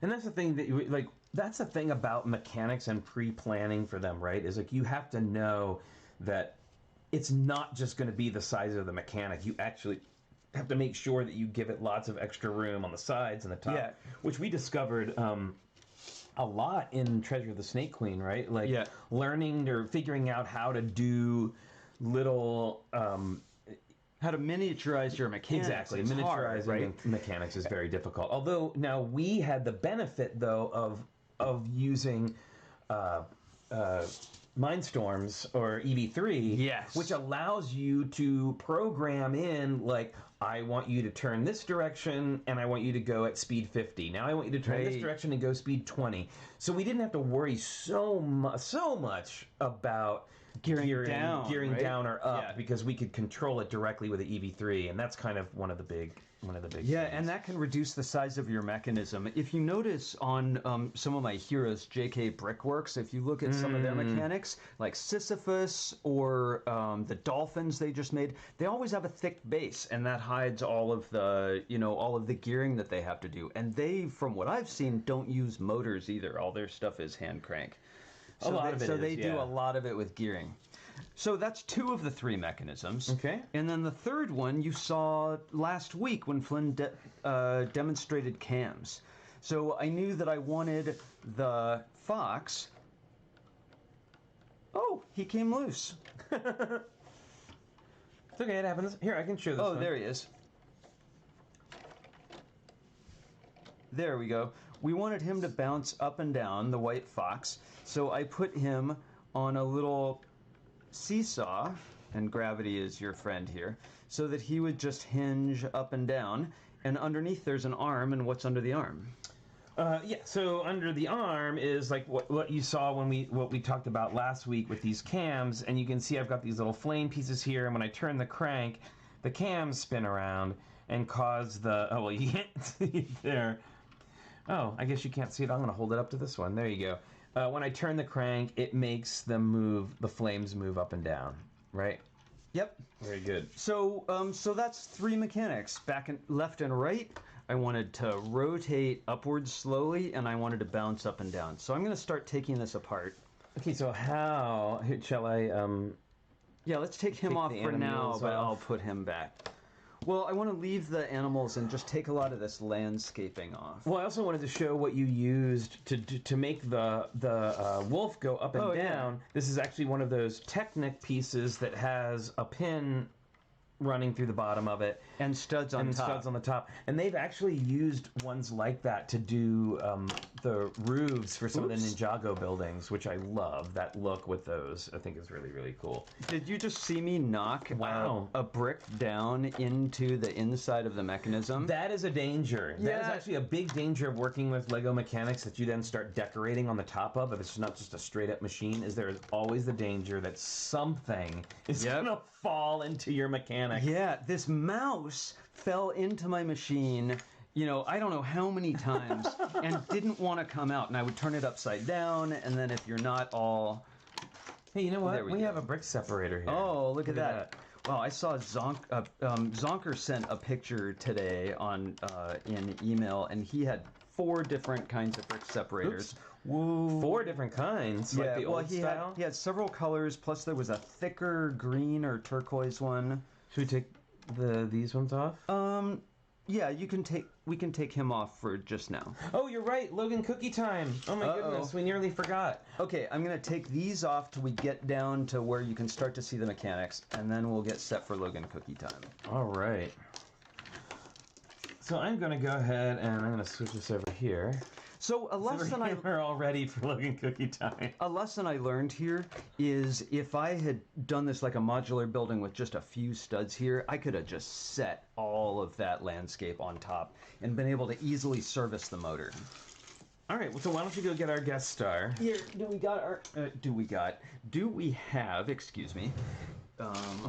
And that's the thing that you, like, that's the thing about mechanics and pre-planning for them, right? Is like you have to know that it's not just going to be the size of the mechanic. You actually have to make sure that you give it lots of extra room on the sides and the top, which we discovered a lot in Treasure of the Snake Queen, right? Like learning or figuring out how to do little how to miniaturize your mechanics. Exactly, miniaturizing mechanics is very difficult. Although now we had the benefit though of using Mindstorms or EV3, which allows you to program in, like, I want you to turn this direction and I want you to go at speed 50. Now I want you to turn this direction and go speed 20. So we didn't have to worry so much about gearing down or up because we could control it directly with the EV3, and that's kind of one of the big things. And that can reduce the size of your mechanism. If you notice on some of my heroes, JK Brickworks, if you look at some of their mechanics, like Sisyphus or the dolphins they just made, they always have a thick base, and that hides all of the all of the gearing that they have to do. And they, from what I've seen, don't use motors either. All their stuff is hand crank. So they do a lot of it with gearing. So that's 2 of the 3 mechanisms. Okay. And then the third one you saw last week when Flynn demonstrated cams. So I knew that I wanted the fox. Oh, he came loose. It's okay, it happens. Here, I can show this one. There he is. There we go. We wanted him to bounce up and down, the white fox. So I put him on a little seesaw, and gravity is your friend here, so that he would just hinge up and down. And underneath there's an arm, and what's under the arm? So under the arm is like what you saw when we talked about last week with these cams, and you can see I've got these little flame pieces here, and when I turn the crank, the cams spin around and cause the, you can't see it there. Oh, I guess you can't see it. I'm going to hold it up to this one. There you go. When I turn the crank, it makes them move, the flames move up and down, right? Yep. Very good. So that's 3 mechanics. Back and left and right. I wanted to rotate upwards slowly, and I wanted to bounce up and down. So I'm going to start taking this apart. Okay, so how shall I... let's take him off for now, but I'll put him back. Well, I want to leave the animals and just take a lot of this landscaping off. Well, I also wanted to show what you used to make the wolf go up and down. Yeah. This is actually one of those Technic pieces that has a pin running through the bottom of it. And studs on top. Studs on the top. And they've actually used ones like that to do the roofs for some of the Ninjago buildings, which I love. That look with those, I think, is really, really cool. Did you just see me knock a brick down into the inside of the mechanism? That is a danger. Yeah. That is actually a big danger of working with Lego mechanics that you then start decorating on the top of. If it's not just a straight-up machine, is there is always the danger that something is going to fall into your mechanic. Yeah, this mouse fell into my machine, I don't know how many times, and didn't want to come out. And I would turn it upside down, and then if you're not all... Hey, you know what? We have a brick separator here. Oh, look at that. Wow, I saw Zonker sent a picture today in email, and he had 4 different kinds of brick separators. Whoa. 4 different kinds, like the old style? He had several colors, plus there was a thicker green or turquoise one. Should we take these ones off? Yeah, we can take him off for just now. Oh, you're right, Logan cookie time. Oh my goodness, we nearly forgot. Okay, I'm gonna take these off till we get down to where you can start to see the mechanics, and then we'll get set for Logan cookie time. All right. So I'm gonna go ahead and I'm gonna switch this over here. So we're all ready for Logan cookie time. A lesson I learned here is if I had done this like a modular building with just a few studs here, I could have just set all of that landscape on top and been able to easily service the motor. All right, well, so why don't you go get our guest star? Here, do we have, excuse me,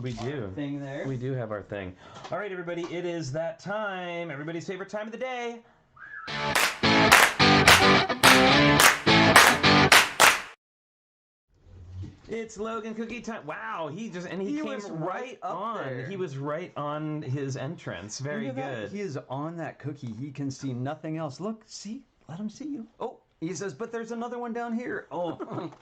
we do. Thing there. We do have our thing. All right, everybody, it is that time. Everybody's favorite time of the day. It's Logan cookie time. Wow, he came right on. There. He was right on his entrance. Very good. He is on that cookie. He can see nothing else. Look, see? Let him see you. Oh, he says, but there's another one down here. Oh.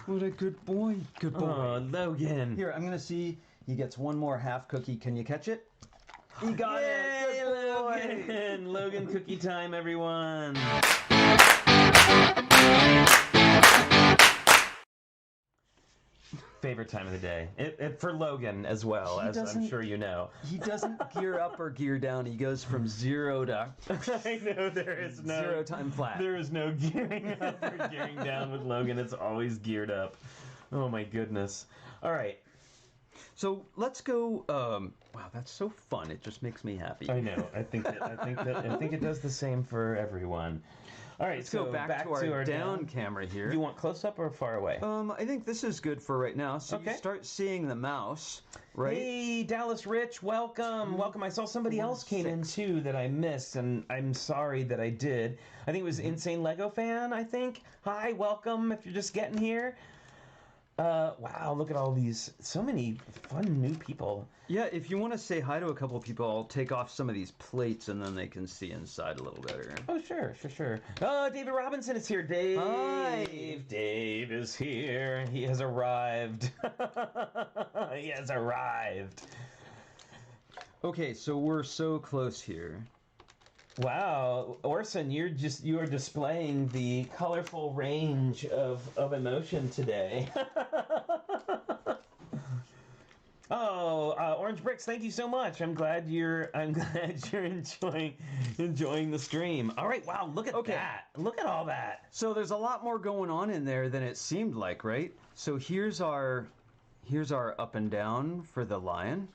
What a good boy. Good boy. Oh, Logan. Here, I'm going to see. He gets one more half cookie. Can you catch it? He got it. Good boy. Logan. Logan cookie time, everyone. Favorite time of the day. For Logan as well, as I'm sure you know. He doesn't gear up or gear down. He goes from 0 to... I know, there is no... 0 time flat. There is no gearing up or gearing down with Logan. It's always geared up. Oh my goodness. All right. So let's go... wow, that's so fun. It just makes me happy. I know. I think it does the same for everyone. All right, let's go back to our down camera here. You want close up or far away? I think this is good for right now. So you start seeing the mouse, right? Hey, Dallas Rich, welcome. Welcome. I saw somebody else came in too that I missed, and I'm sorry that I did. I think it was Insane Lego Fan, I think. Hi, welcome if you're just getting here. Wow, look at all these, so many fun new people. Yeah, if you want to say hi to a couple of people, I'll take off some of these plates and then they can see inside a little better. Oh, sure. Oh, David Robinson is here. Dave. Hi. Dave is here. He has arrived. He has arrived. Okay, so we're so close here. Wow, Orson, you are displaying the colorful range of emotion today. Orange Bricks, thank you so much. I'm glad you're enjoying the stream. All right, wow, look at that. Look at all that. So there's a lot more going on in there than it seemed like, right? So here's our up and down for the lion.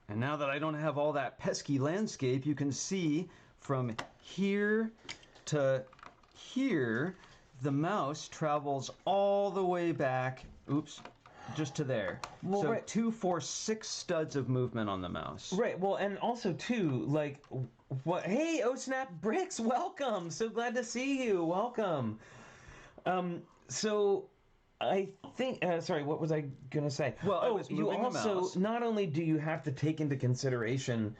And now that I don't have all that pesky landscape, you can see from here to here, the mouse travels all the way back, just to there. Well, so 2, 4, 6 studs of movement on the mouse. Right, well, and also, too, like, hey, Oh Snap Bricks, welcome! So glad to see you, welcome. So... I think, sorry, what was I going to say? Well, you also, not only do you have to take into consideration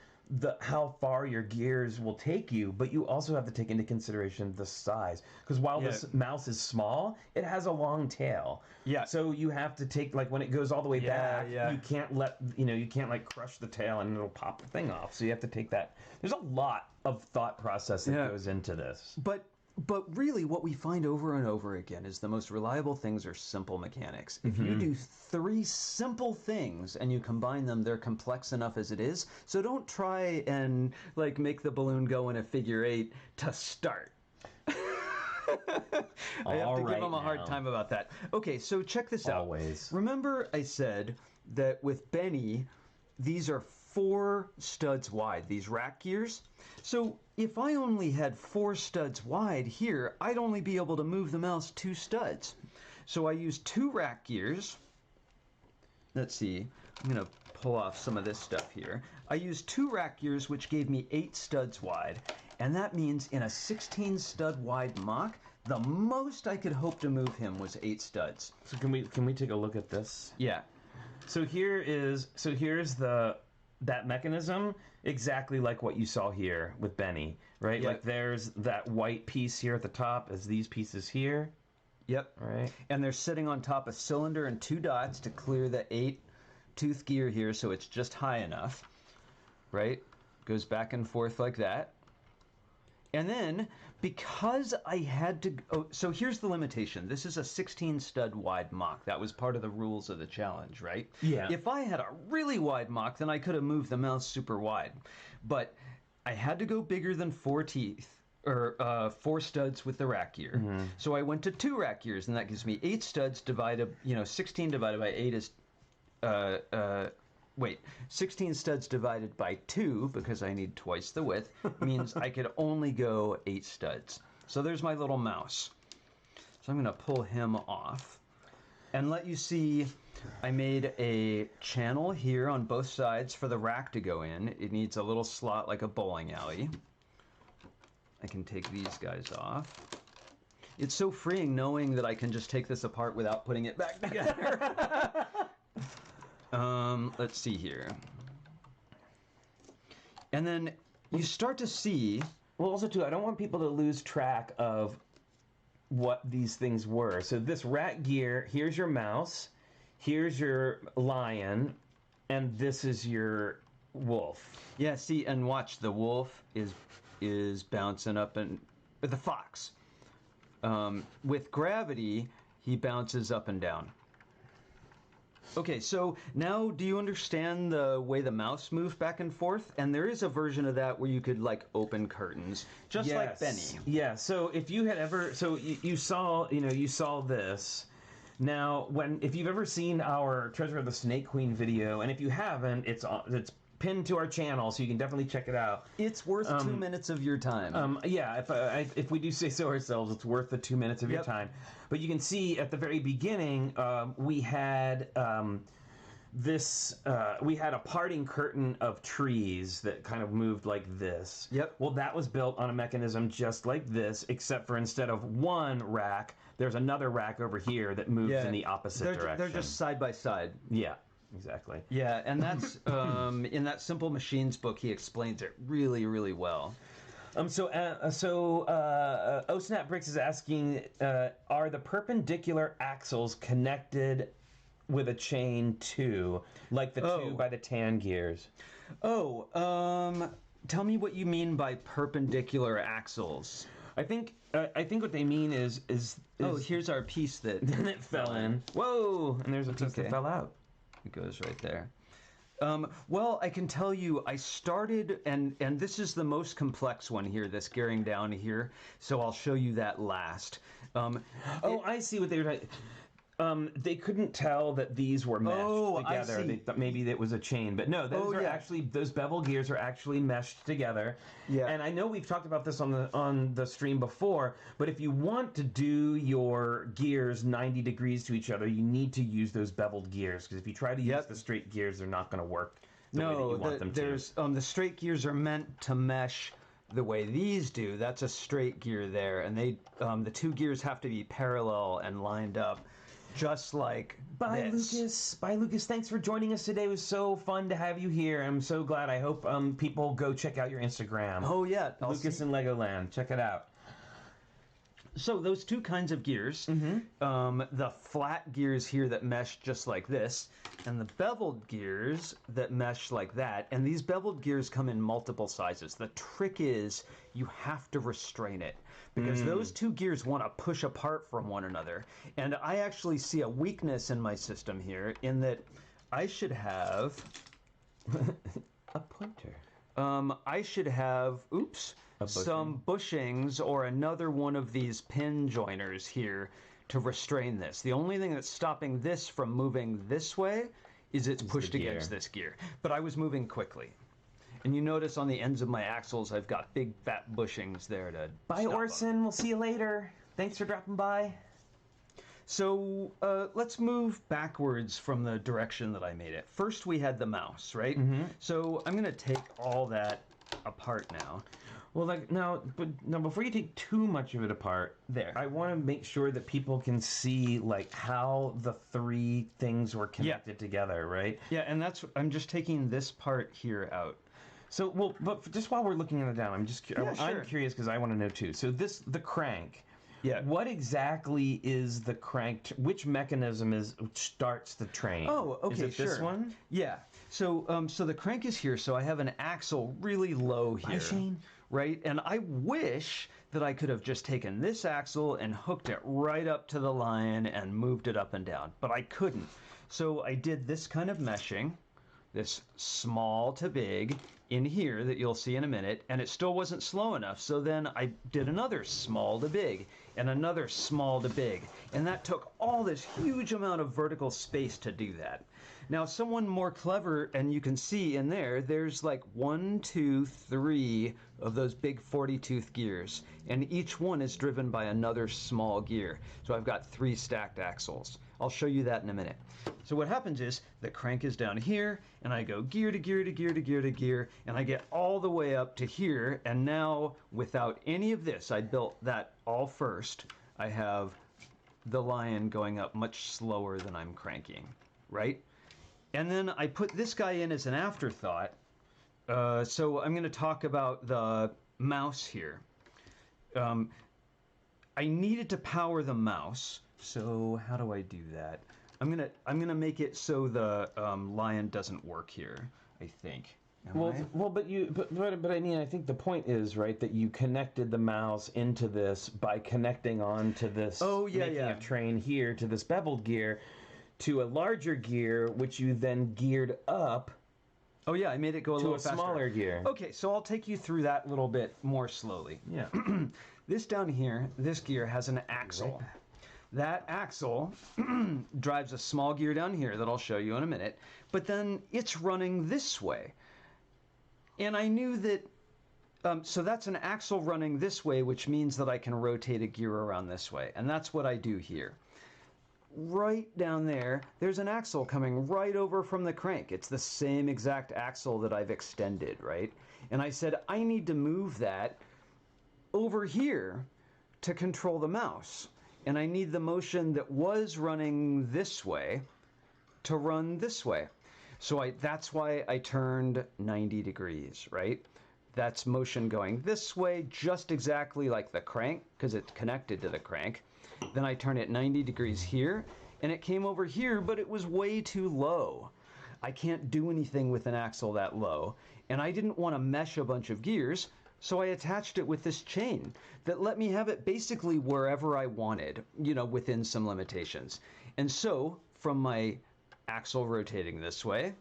how far your gears will take you, but you also have to take into consideration the size. Because while this mouse is small, it has a long tail. Yeah. So you have to take, like, when it goes all the way back, you can't you can't, like, crush the tail and it'll pop the thing off. So you have to take that. There's a lot of thought process that goes into this. But really, what we find over and over again is the most reliable things are simple mechanics. If you do 3 simple things and you combine them, they're complex enough as it is. So don't try and like make the balloon go in a figure 8 to start. I have to give them a hard time about that. Okay, so check this out. Always. Remember I said that with Benny, these are 4 studs wide, these rack gears. So if I only had 4 studs wide here, I'd only be able to move the mouse 2 studs. So I use 2 rack gears. Let's see, I'm going to pull off some of this stuff here. I used 2 rack gears, which gave me 8 studs wide. And that means in a 16 stud wide mock, the most I could hope to move him was 8 studs. So can we take a look at this? Yeah. So here's that mechanism, exactly like what you saw here with Benny, right? Yep. Like there's that white piece here at the top as these pieces here. Yep. Right. And they're sitting on top a cylinder and 2 dots to clear the 8 tooth gear here, so it's just high enough, right? Goes back and forth like that. And then, because I had to... Oh, so here's the limitation. This is a 16-stud wide mock. That was part of the rules of the challenge, right? Yeah. If I had a really wide mock, then I could have moved the mouse super wide. But I had to go bigger than 4 teeth, or 4 studs with the rack gear. So I went to 2 rack gears, and that gives me 8 studs divided... 16 divided by 8 is... 16 studs divided by 2, because I need twice the width, means I could only go 8 studs. So there's my little mouse. So I'm going to pull him off and let you see I made a channel here on both sides for the rack to go in. It needs a little slot like a bowling alley. I can take these guys off. It's so freeing knowing that I can just take this apart without putting it back together. Let's see here. And then you start to see... Well, also, too, I don't want people to lose track of what these things were. So this rat gear, here's your mouse, here's your lion, and this is your wolf. Yeah, see, and watch, the wolf is bouncing up, and the fox. With gravity, he bounces up and down. Okay, so now do you understand the way the mouse moves back and forth? And there is a version of that where you could like open curtains, just like Benny. Yeah. So if you had ever, you saw this. Now, if you've ever seen our Treasure of the Snake Queen video, and if you haven't, it's pinned to our channel, so you can definitely check it out. It's worth 2 minutes of your time. Yeah, if we do say so ourselves, it's worth the 2 minutes of your time. But you can see at the very beginning, we had we had a parting curtain of trees that kind of moved like this. Yep. Well, that was built on a mechanism just like this, except for instead of one rack, there's another rack over here that moves in the opposite direction. They're just side by side. Yeah. Exactly. Yeah, and that's in that Simple Machines book. He explains it really, really well. Snap Bricks is asking, are the perpendicular axles connected with a chain too, like the 2 by the tan gears? Tell me what you mean by perpendicular axles. I think what they mean is here's our piece that it fell in. Whoa! And there's a piece that fell out. It goes right there. Well, I can tell you, I started, and this is the most complex one here, this gearing down here, so I'll show you that last. I see what they were talking. They couldn't tell that these were meshed together. They thought maybe it was a chain, but no, those bevel gears are actually meshed together. Yeah. And I know we've talked about this on the stream before, but if you want to do your gears 90 degrees to each other, you need to use those beveled gears, because if you try to use the straight gears, they're not going to work the way that you want them to. The straight gears are meant to mesh the way these do. That's a straight gear there, and the 2 gears have to be parallel and lined up. Just like Lucas. Bye, Lucas. Thanks for joining us today. It was so fun to have you here. I'm so glad. I hope people go check out your Instagram. Oh, yeah. Lucas in Legoland. Check it out. So those 2 kinds of gears, the flat gears here that mesh just like this, and the beveled gears that mesh like that. And these beveled gears come in multiple sizes. The trick is you have to restrain it, because those 2 gears want to push apart from one another. And I actually see a weakness in my system here, in that I should have a pointer. I should have, some bushings or another one of these pin joiners here to restrain this. The only thing that's stopping this from moving this way is it's pushed against this gear. But I was moving quickly. And you notice on the ends of my axles, I've got big fat bushings there to Bye, Orson. We'll see you later. Thanks for dropping by. So let's move backwards from the direction that I made it. First, we had the mouse, right? So I'm going to take all that apart now. Well, now, before you take too much of it apart, I want to make sure that people can see how the 3 things were connected together, right? Yeah, and I'm just taking this part here out. So, but just while we're looking at it down, I'm curious because I want to know too. So the crank, Yeah. What exactly is the crank? Which mechanism starts the train? Oh, okay, is it sure. This one? Yeah. So, so the crank is here. So I have an axle really low here. Bye, Shane. Right, and I wish that I could have just taken this axle and hooked it right up to the lion and moved it up and down, but I couldn't. So I did this kind of meshing, this small to big in here that you'll see in a minute, and it still wasn't slow enough. So then I did another small to big and another small to big, and that took all this huge amount of vertical space to do that. Now, someone more clever, and you can see in there, there's like 1, 2, 3 of those big 40-tooth gears, and each one is driven by another small gear. So I've got 3 stacked axles. I'll show you that in a minute. So what happens is the crank is down here, and I go gear to gear to gear to gear to gear, and I get all the way up to here, and now without any of this, I built that all first. I have the lion going up much slower than I'm cranking, right? And then I put this guy in as an afterthought. So I'm going to talk about the mouse here. I needed to power the mouse. So how do I do that? I'm gonna make it so the lion doesn't work here, I think. But I mean, I think the point is, right, that you connected the mouse into this by connecting onto this making a train here to this beveled gear to a larger gear, which you then geared up. Oh yeah, I made it go a little faster. To a smaller gear. Okay, so I'll take you through that a little bit more slowly. Yeah. This down here, this gear has an axle. That axle drives a small gear down here that I'll show you in a minute, but then it's running this way. And I knew that, so that's an axle running this way, which means that I can rotate a gear around this way. And that's what I do here. Right down there, there's an axle coming right over from the crank. It's the same exact axle that I've extended, right? And I said, I need to move that over here to control the mouse. And I need the motion that was running this way to run this way. So that's why I turned 90 degrees, right? That's motion going this way, just exactly like the crank, because it's connected to the crank. Then I turn it 90 degrees here, and it came over here, but it was way too low. I can't do anything with an axle that low, and I didn't want to mesh a bunch of gears, so I attached it with this chain that let me have it basically wherever I wanted, you know, within some limitations. And so, from my axle rotating this way,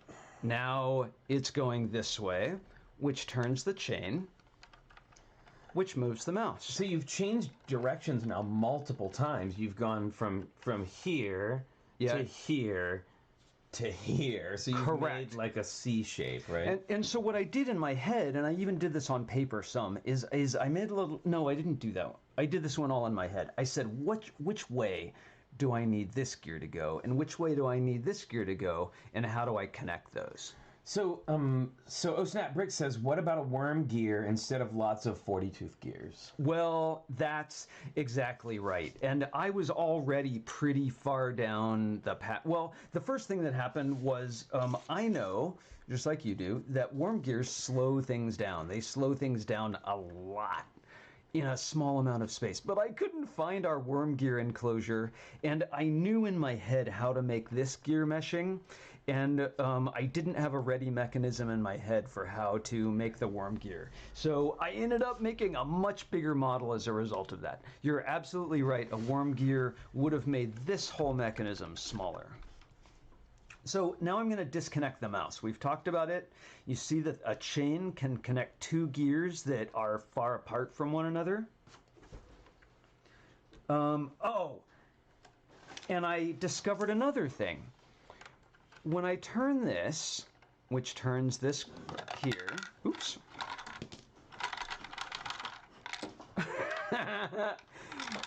now it's going this way, which turns the chain, which moves the mouse. So you've changed directions now multiple times. You've gone from here to here to here. So you've made like a C shape, right? And so what I did in my head, and I even did this on paper some, is I made a little, no, I didn't do that. I did this one all in my head. I said, which way do I need this gear to go? And which way do I need this gear to go? And how do I connect those? So, OSnapBricks says, what about a worm gear instead of lots of 40-tooth gears? Well, that's exactly right. And I was already pretty far down the path. Well, the first thing that happened was I know, just like you do, that worm gears slow things down. They slow things down a lot in a small amount of space. But I couldn't find our worm gear enclosure, and I knew in my head how to make this gear meshing, and I didn't have a ready mechanism in my head for how to make the worm gear. So I ended up making a much bigger model as a result of that. You're absolutely right. A worm gear would have made this whole mechanism smaller. So now I'm going to disconnect the mouse. We've talked about it. You see that a chain can connect 2 gears that are far apart from one another. And I discovered another thing. When I turn this, which turns this here, oops.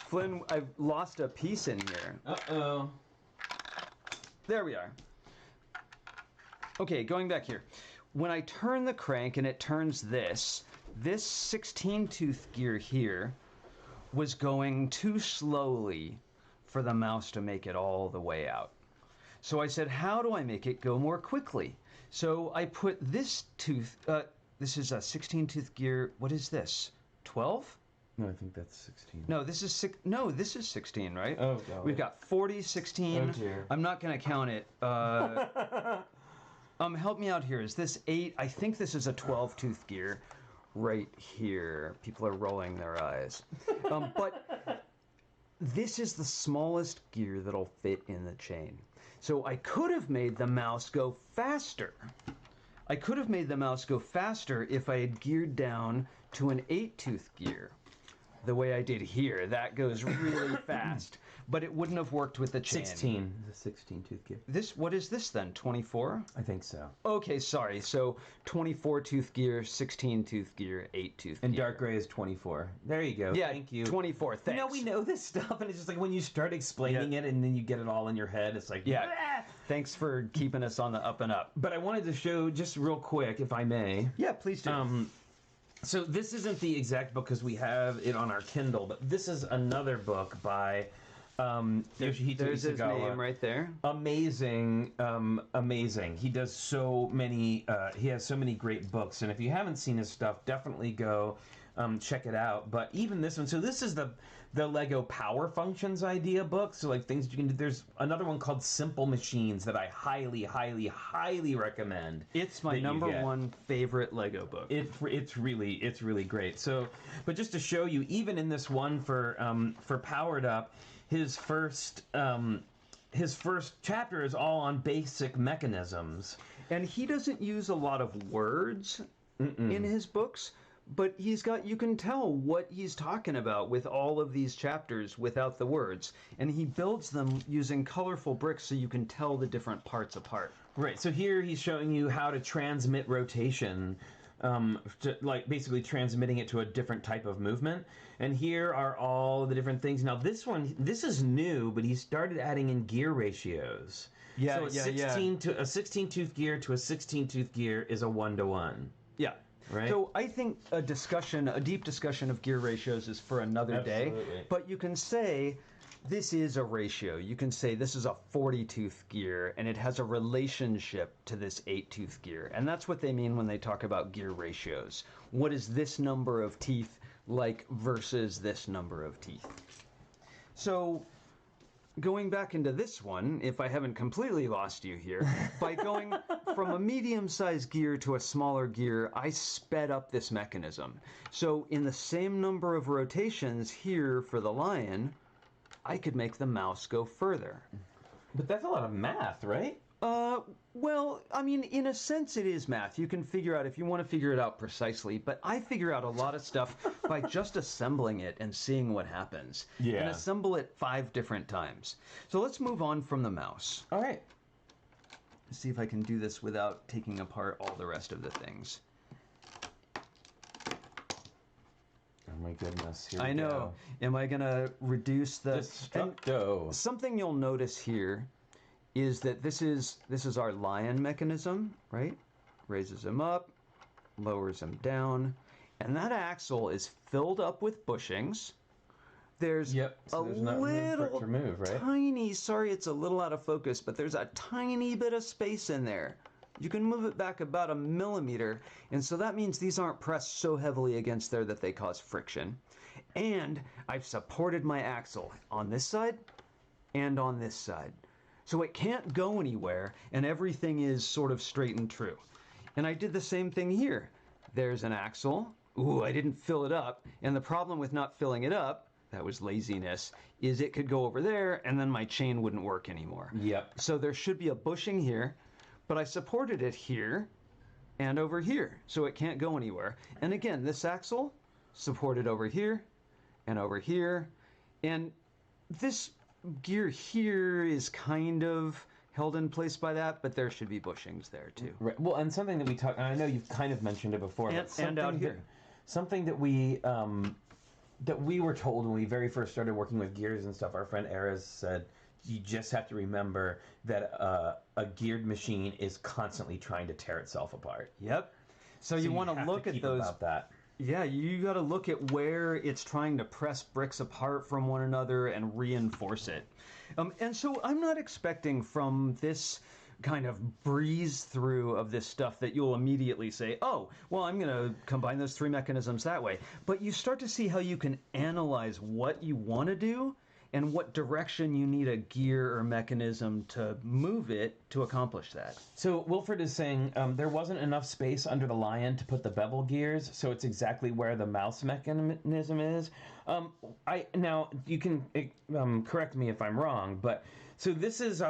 Flynn, I've lost a piece in here. Uh-oh. There we are. Okay, going back here. When I turn the crank and it turns this 16-tooth gear here was going too slowly for the mouse to make it all the way out. So I said, how do I make it go more quickly? So I put this tooth, this is a 16-tooth gear, what is this, 12? No, I think that's 16. No, this is this is 16, right? Oh, God. We've got 40, 16. Oh, dear. I'm not going to count it. Help me out here. Is this 8? I think this is a 12-tooth gear right here. People are rolling their eyes. But this is the smallest gear that'll fit in the chain. So I could have made the mouse go faster. I could have made the mouse go faster if I had geared down to an 8-tooth gear. The way I did here, that goes really fast. But it wouldn't have worked with the chain. 16. The 16-tooth gear. What is this then? 24? I think so. Okay, sorry. So 24-tooth gear, 16-tooth gear, 8-tooth gear. And dark gray is 24. There you go. Yeah, thank you. 24. Thanks. You know, we know this stuff, and it's just like when you start explaining it and then you get it all in your head, it's like, yeah. Thanks for keeping us on the up and up. But I wanted to show just real quick, if I may. Yeah, please do. So this isn't the exact book because we have it on our Kindle, but this is another book by Yoshihito There's Isagawa. his name right there. Amazing, amazing. He does so many. He has so many great books, and if you haven't seen his stuff, definitely go check it out. But even this one, so this is the Lego Power Functions idea book. So like things you can do. There's another one called Simple Machines that I highly, highly, highly recommend. It's my number one favorite Lego book. It's really great. So, but just to show you, even in this one for Powered Up, his first chapter is all on basic mechanisms, and he doesn't use a lot of words in his books. But you can tell what he's talking about with all of these chapters without the words. And he builds them using colorful bricks so you can tell the different parts apart. Right, so here he's showing you how to transmit rotation, like basically transmitting it to a different type of movement. And here are all the different things. Now this is new, but he started adding in gear ratios. Yeah, so a 16-tooth gear to a 16-tooth gear is a 1-to-1. Yeah. Right. So I think a deep discussion of gear ratios is for another day. But you can say this is a ratio. You can say this is a 40-tooth gear, and it has a relationship to this 8-tooth gear. And that's what they mean when they talk about gear ratios. What is this number of teeth like versus this number of teeth? So going back into this one, if I haven't completely lost you here, by going from a medium-sized gear to a smaller gear, I sped up this mechanism. So in the same number of rotations here for the lion, I could make the mouse go further. But that's a lot of math, right? Well, I mean, in a sense it is math. You can figure out if you want to figure it out precisely, but I figure out a lot of stuff by just assembling it and seeing what happens. Yeah. And assemble it 5 different times. So let's move on from the mouse. All right. Let's see if I can do this without taking apart all the rest of the things. Oh my goodness, here I know. Go. Am I going to reduce the... Destructo. Something you'll notice here is that this is our lion mechanism, right? Raises him up, lowers him down, and that axle is filled up with bushings. There's there's not room for it to move, right? tiny, sorry it's a little out of focus, but there's a tiny bit of space in there. You can move it back about 1 millimeter, and so that means these aren't pressed so heavily against there that they cause friction. And I've supported my axle on this side and on this side. So it can't go anywhere, and everything is sort of straight and true. And I did the same thing here. There's an axle. Ooh, I didn't fill it up. And the problem with not filling it up, that was laziness, is it could go over there, and then my chain wouldn't work anymore. Yep. So there should be a bushing here, but I supported it here and over here, so it can't go anywhere. And again, this axle supported over here and over here. And this gear here is kind of held in place by that, but there should be bushings there too. Right. Well, and something that we talked, and I know you've kind of mentioned it before, and out here. Something that we were told when we very first started working with gears and stuff, our friend Erez said, you just have to remember that a geared machine is constantly trying to tear itself apart. Yep. So you want to look at those. About that. Yeah, you got to look at where it's trying to press bricks apart from one another and reinforce it. And so I'm not expecting from this kind of breeze through of this stuff that you'll immediately say, oh, well, I'm going to combine those 3 mechanisms that way. But you start to see how you can analyze what you want to do and what direction you need a gear or mechanism to move it to accomplish that. So Wilfred is saying there wasn't enough space under the Lion to put the bevel gears, so it's exactly where the mouse mechanism is. Now, you can correct me if I'm wrong, but so this is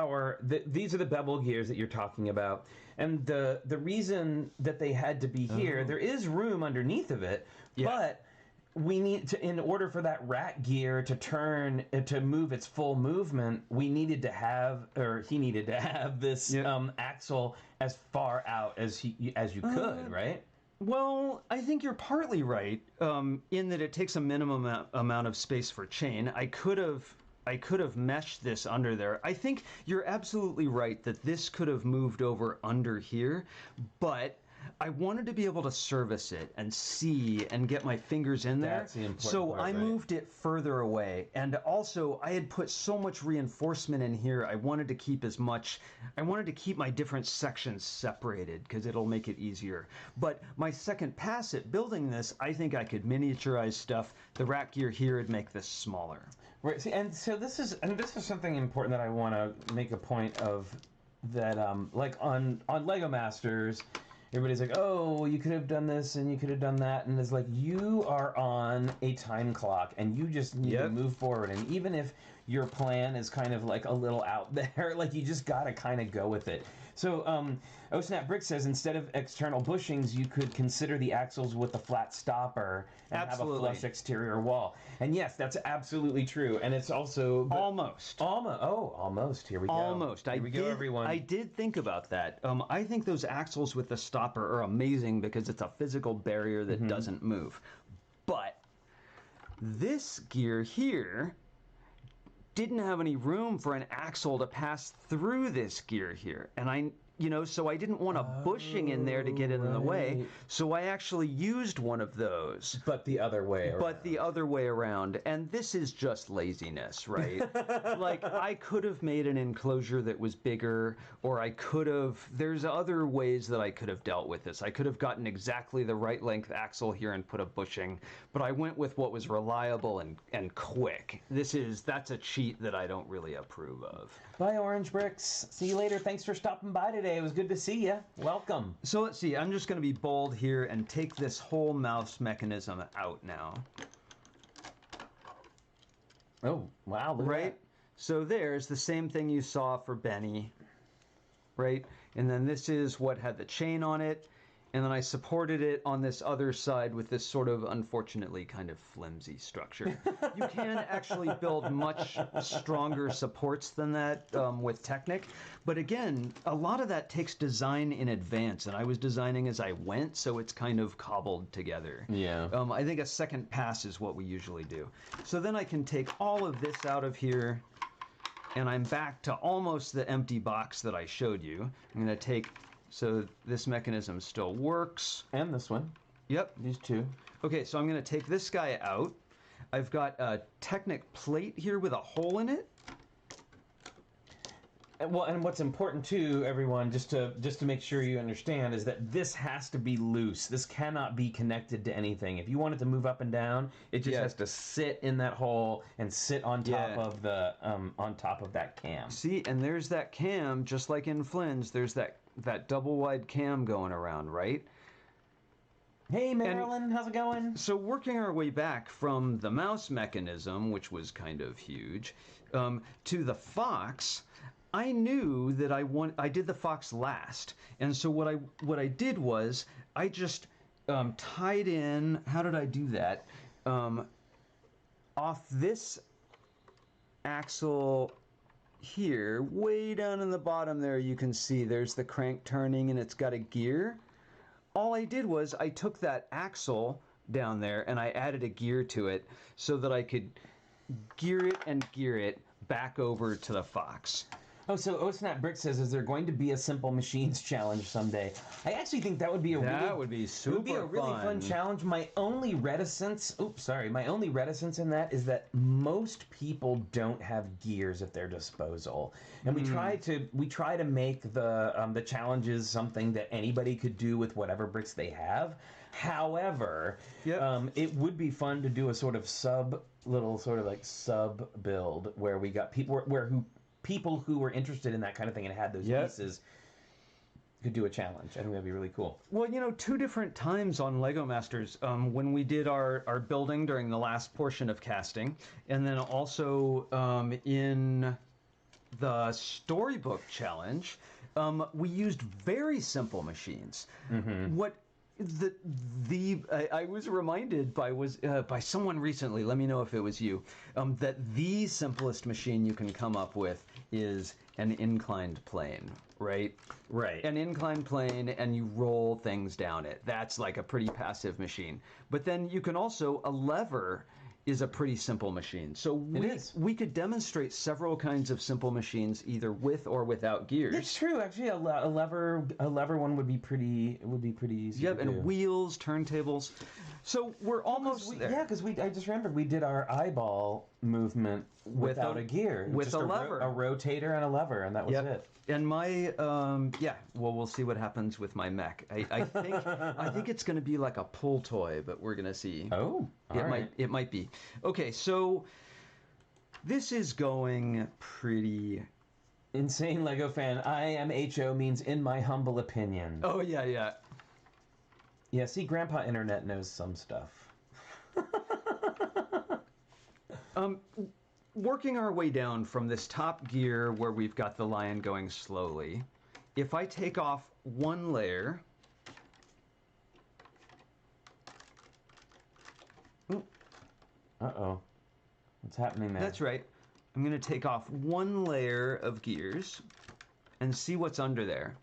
these are the bevel gears that you're talking about. And the reason that they had to be here, there is room underneath of it, but we need to, in order for that rat gear to turn, to move its full movement, he needed to have this axle as far out as you could, right? Well, I think you're partly right, in that it takes a minimum amount of space for chain. I could have meshed this under there. I think you're absolutely right that this could have moved over under here, but I wanted to be able to service it and see and get my fingers in there. That's the important so part, I moved it further away. And also, I had put so much reinforcement in here, I wanted to keep my different sections separated because it'll make it easier. But my second pass at building this, I think I could miniaturize stuff. The rat gear here would make this smaller. Right. See, and so this is something important that I want to make a point of, that like on Lego Masters, everybody's like, oh, you could have done this and you could have done that. And it's like, you are on a time clock and you just need to move forward. And even if your plan is kind of like a little out there, like you just got to kind of go with it. So OSnapBricks says instead of external bushings, you could consider the axles with a flat stopper and have a flush exterior wall. And yes, that's absolutely true. And it's also... Almost. Almost. Here we go. Almost. Here we go, everyone. I did think about that. I think those axles with the stopper are amazing because it's a physical barrier that doesn't move. But this gear here didn't have any room for an axle to pass through this gear here. And so I didn't want a bushing in there to get in the way. So I actually used one of those. But the other way around. And this is just laziness, right? Like, I could have made an enclosure that was bigger, or there's other ways that I could have dealt with this. I could have gotten exactly the right length axle here and put a bushing, but I went with what was reliable and quick. That's a cheat that I don't really approve of. Bye, Orange Bricks. See you later. Thanks for stopping by today. It was good to see you. Welcome. So let's see. I'm just going to be bold here and take this whole mouse mechanism out now. Oh, wow. Right? So there's the same thing you saw for Benny. Right? And then this is what had the chain on it. And then I supported it on this other side with this sort of, unfortunately, kind of flimsy structure. You can actually build much stronger supports than that with Technic. But again, a lot of that takes design in advance. And I was designing as I went, so it's kind of cobbled together. Yeah. I think a second pass is what we usually do. So then I can take all of this out of here. And I'm back to almost the empty box that I showed you. I'm going to take... So this mechanism still works. And this one. Yep. These two. Okay, so I'm going to take this guy out. I've got a Technic plate here with a hole in it. Well, and what's important too, everyone, just to make sure you understand, is that this has to be loose. This cannot be connected to anything. If you want it to move up and down, it just has to sit in that hole and sit on top of the on top of that cam. See, and there's that cam, just like in Flynn's. There's that double wide cam going around, right? Hey, Marilyn, how's it going? So working our way back from the mouse mechanism, which was kind of huge, to the Fox, I knew that I did the Fox last. And so what I did was I just tied in, how did I do that? Off this axle here, way down in the bottom there, you can see there's the crank turning and it's got a gear. All I did was I took that axle down there and I added a gear to it so that I could gear it back over to the Fox. Oh, so Snap Brick says, is there going to be a Simple Machines challenge someday? I actually think that would be a really fun challenge. My only reticence in that is that most people don't have gears at their disposal, and we try to make the challenges something that anybody could do with whatever bricks they have. However, it would be fun to do a sort of sub build where we got people who were interested in that kind of thing and had those pieces could do a challenge. I think that'd be really cool. Well, 2 different times on Lego Masters, when we did our building during the last portion of casting, and then also in the storybook challenge, we used very simple machines. What I was reminded by someone recently, let me know if it was you, that the simplest machine you can come up with is an inclined plane, right? Right. An inclined plane, and you roll things down it. That's like a pretty passive machine. But then you can also, a lever is a pretty simple machine. So we could demonstrate several kinds of simple machines either with or without gears. That's true. Actually, a lever one would be pretty easy. Yep, and wheels, turntables. So we're almost there. Yeah, because I just remembered we did our eyeball movement without a gear, with a lever, a rotator and a lever, and that was it. And my well, we'll see what happens with my mech. I think it's going to be like a pull toy, but we're going to see. Oh, it might be. Okay, so this is going pretty. Insane Lego fan. IMHO means in my humble opinion. Oh yeah. Yeah, see, Grandpa Internet knows some stuff. Working our way down from this top gear where we've got the lion going slowly, if I take off one layer... Uh-oh. What's happening there? That's right. I'm going to take off one layer of gears and see what's under there.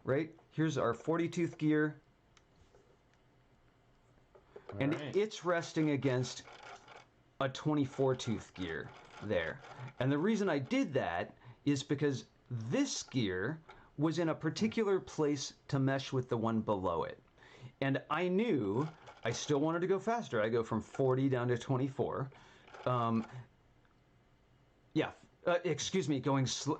Right? Here's our 40-tooth gear. And it's resting against a 24-tooth gear there. And the reason I did that is because this gear was in a particular place to mesh with the one below it. And I knew I still wanted to go faster. I go from 40 down to 24. Excuse me, going slow.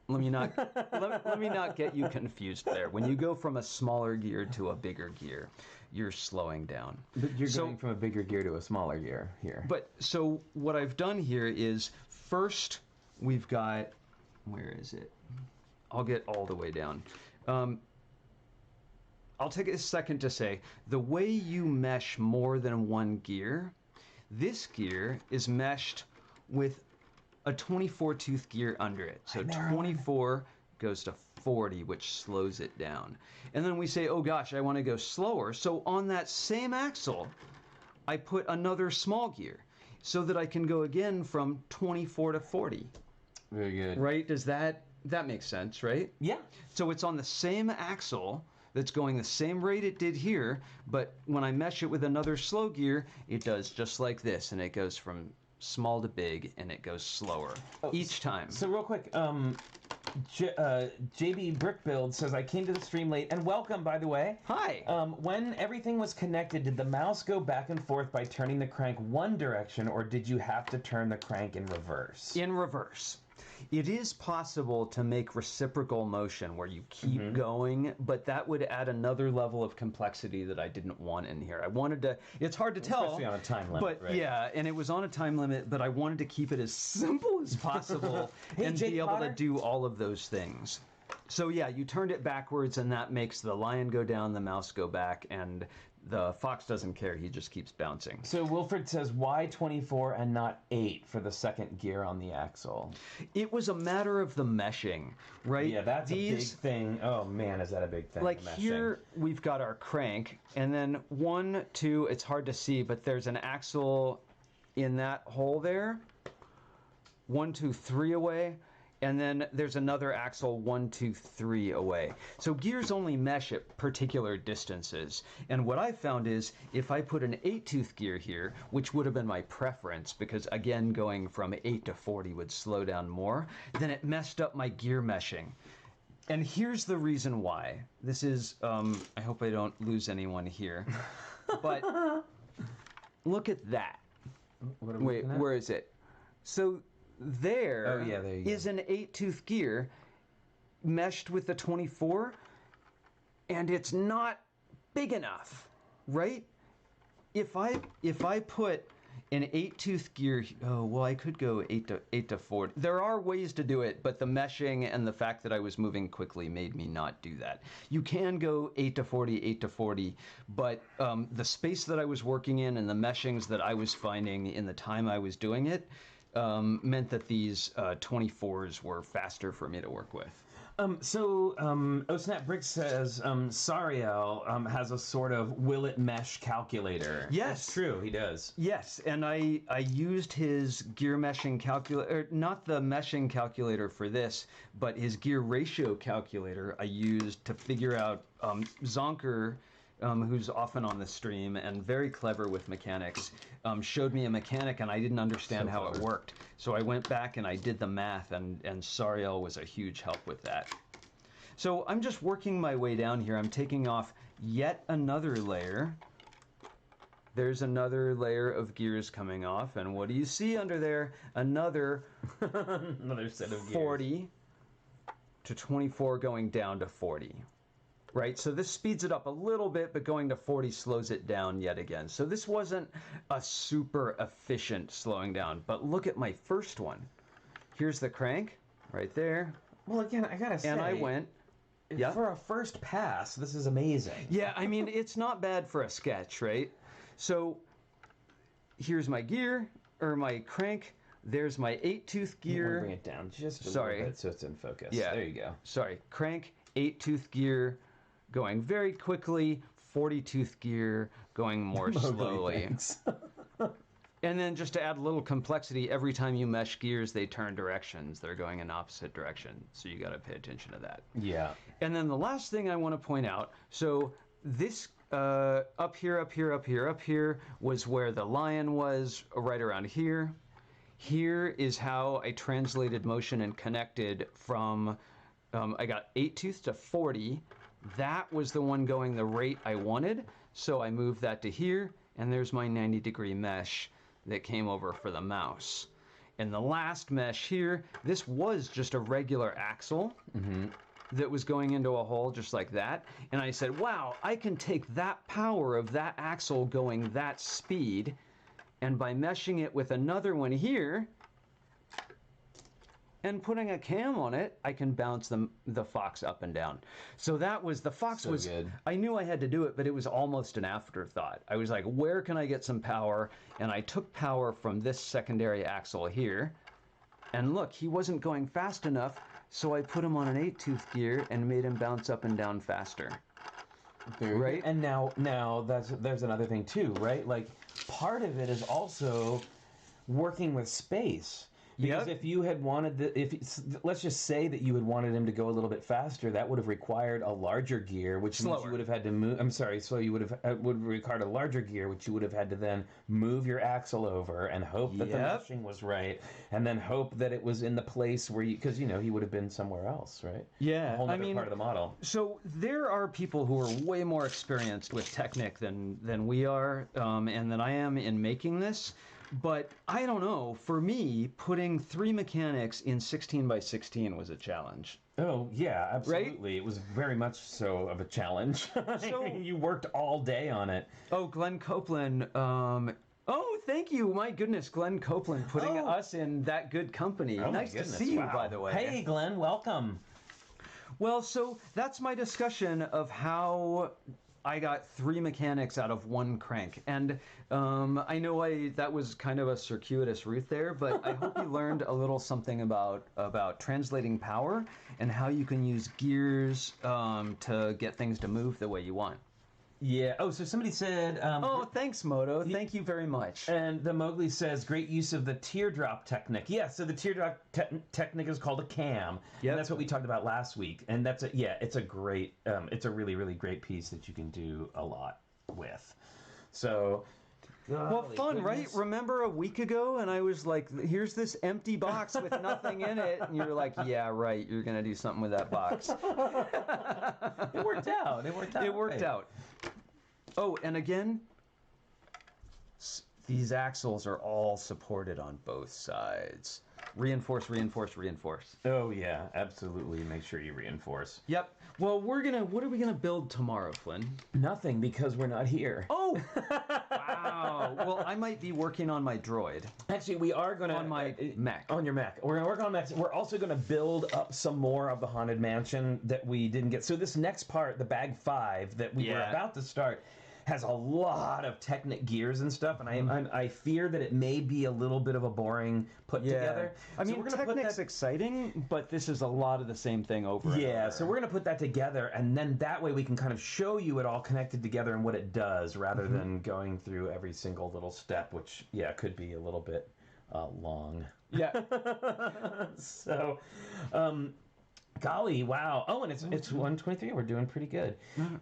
Let me not get you confused there. When you go from a smaller gear to a bigger gear, you're slowing down. But you're going from a bigger gear to a smaller gear here. But so what I've done here is first we've got, where is it? I'll get all the way down. I'll take a second to say, the way you mesh more than one gear, this gear is meshed with a 24-tooth gear under it. So 24 goes to 40, which slows it down. And then we say, oh gosh, I want to go slower. So on that same axle, I put another small gear so that I can go again from 24 to 40. Very good. Right? Does that make sense, right? Yeah. So it's on the same axle that's going the same rate it did here, but when I mesh it with another slow gear, it does just like this, and it goes from small to big, and it goes slower each time. So real quick, JB Brickbuild says, I came to the stream late, and welcome, by the way. Hi. When everything was connected, did the mouse go back and forth by turning the crank one direction, or did you have to turn the crank in reverse? In reverse. It is possible to make reciprocal motion where you keep going, but that would add another level of complexity that I didn't want in here. I wanted to, it's hard to tell. Especially on a time limit, but, right? Yeah, and it was on a time limit, but I wanted to keep it as simple as possible and be able to do all of those things. So yeah, you turned it backwards, and that makes the lion go down, the mouse go back, and the fox doesn't care. He just keeps bouncing. So Wilfred says, why 24 and not 8 for the second gear on the axle? It was a matter of the meshing, right? Yeah, that's a big thing. Oh, man, is that a big thing? Like here, we've got our crank, and then 1, 2, it's hard to see, but there's an axle in that hole there. 1, 2, 3 away. and then there's another axle 1, 2, 3 away. So gears only mesh at particular distances. And what I found is if I put an 8-tooth gear here, which would have been my preference because again going from 8 to 40 would slow down more, then it messed up my gear meshing. And here's the reason why. This is, I hope I don't lose anyone here, but look at that. Wait, where is it? So there, there is an 8-tooth gear meshed with the 24, and it's not big enough, right? If I put an 8-tooth gear, oh well, I could go 8 to 40. There are ways to do it, but the meshing and the fact that I was moving quickly made me not do that. You can go 8 to 40, 8 to 40, but the space that I was working in and the meshings that I was finding in the time I was doing it meant that these 24s were faster for me to work with. TrickyBricks says Sariel has a sort of will it mesh calculator. Yes. That's true, he does. Yes, and I used his gear meshing calculator, not the meshing calculator for this, but his gear ratio calculator I used to figure out Zonker, who's often on the stream and very clever with mechanics, showed me a mechanic and I didn't understand how it worked. So I went back and I did the math, and Sariel was a huge help with that. So I'm just working my way down here. I'm taking off yet another layer. There's another layer of gears coming off, and what do you see under there? Another another set of gears. 40 to 24 going down to 40. Right, so this speeds it up a little bit, but going to 40 slows it down yet again. So this wasn't a super efficient slowing down, but look at my first one. Here's the crank, right there. Well, again, I gotta say, and I went, for a first pass, this is amazing. Yeah, I mean, it's not bad for a sketch, right? So here's my gear, or my crank. There's my 8-tooth gear. You want to bring it down just a little bit so it's in focus. Yeah. There you go. Sorry, crank, 8-tooth gear, going very quickly, 40-tooth gear, going more slowly. And then just to add a little complexity, every time you mesh gears, they turn directions. They're going in opposite direction, so you got to pay attention to that. Yeah. And then the last thing I want to point out, so this up here was where the lion was, right around here. Here is how I translated motion and connected from, I got 8-tooth to 40. That was the one going the rate I wanted, so I moved that to here, and there's my 90-degree mesh that came over for the mouse. And the last mesh here, this was just a regular axle that was going into a hole just like that, and I said, wow, I can take that power of that axle going that speed, and by meshing it with another one here, and putting a cam on it, I can bounce the Fox up and down. So that was, the Fox was, good. I knew I had to do it, but it was almost an afterthought. I was like, where can I get some power? And I took power from this secondary axle here. And look, he wasn't going fast enough, so I put him on an 8-tooth gear and made him bounce up and down faster. Right? And now there's another thing too, right? Like, part of it is also working with space. Because if you had wanted let's just say that you had wanted him to go a little bit faster, that would have required a larger gear, which means you would have had to move. I'm sorry, so you would have required a larger gear, which you would have had to then move your axle over and hope that the meshing was right, and then hope that it was in the place where because he would have been somewhere else, right? Yeah, a whole other part of the model. So there are people who are way more experienced with Technic than we are, and than I am in making this. But I don't know, for me, putting 3 mechanics in 16 by 16 was a challenge. Oh, yeah, absolutely. Right? It was very much so of a challenge. So, you worked all day on it. Oh, Glenn Copeland. Oh, thank you. My goodness, Glenn Copeland putting us in that good company. Oh, nice to see you, by the way. Hey, Glenn, welcome. Well, so that's my discussion of how I got 3 mechanics out of 1 crank, and I know that was kind of a circuitous route there, but I hope you learned a little something about translating power and how you can use gears to get things to move the way you want. Yeah. Oh, so somebody said... oh, thanks, Moto. Thank you very much. And the Mowgli says, great use of the teardrop technique. Yeah, so the teardrop technique is called a cam. Yeah, that's what we talked about last week. And that's it's a great, it's a really, really great piece that you can do a lot with. So... Well, fun, right? Remember a week ago, and I was like, here's this empty box with nothing in it, and you were like, yeah, right, you're going to do something with that box. It worked out. It worked out. Oh, and again, these axles are all supported on both sides. Reinforce, reinforce, reinforce. Oh, yeah, absolutely. Make sure you reinforce. Yep. Well, what are we going to build tomorrow, Flynn? Nothing, because we're not here. Oh! Wow. Well, I might be working on my droid. Actually, we are going to... On my Mac. On your Mac. We're going to work on Mac. We're also going to build up some more of the Haunted Mansion that we didn't get. So this next part, the Bag 5, that we were about to start... has a lot of Technic gears and stuff, and I fear that it may be a little bit of a boring put together. I mean, Technic's exciting, but this is a lot of the same thing over and over. So we're going to put that together, and then that way we can kind of show you it all connected together and what it does, rather than going through every single little step, which, could be a little bit long. Yeah. So... golly, wow. Oh, and it's 123. We're doing pretty good.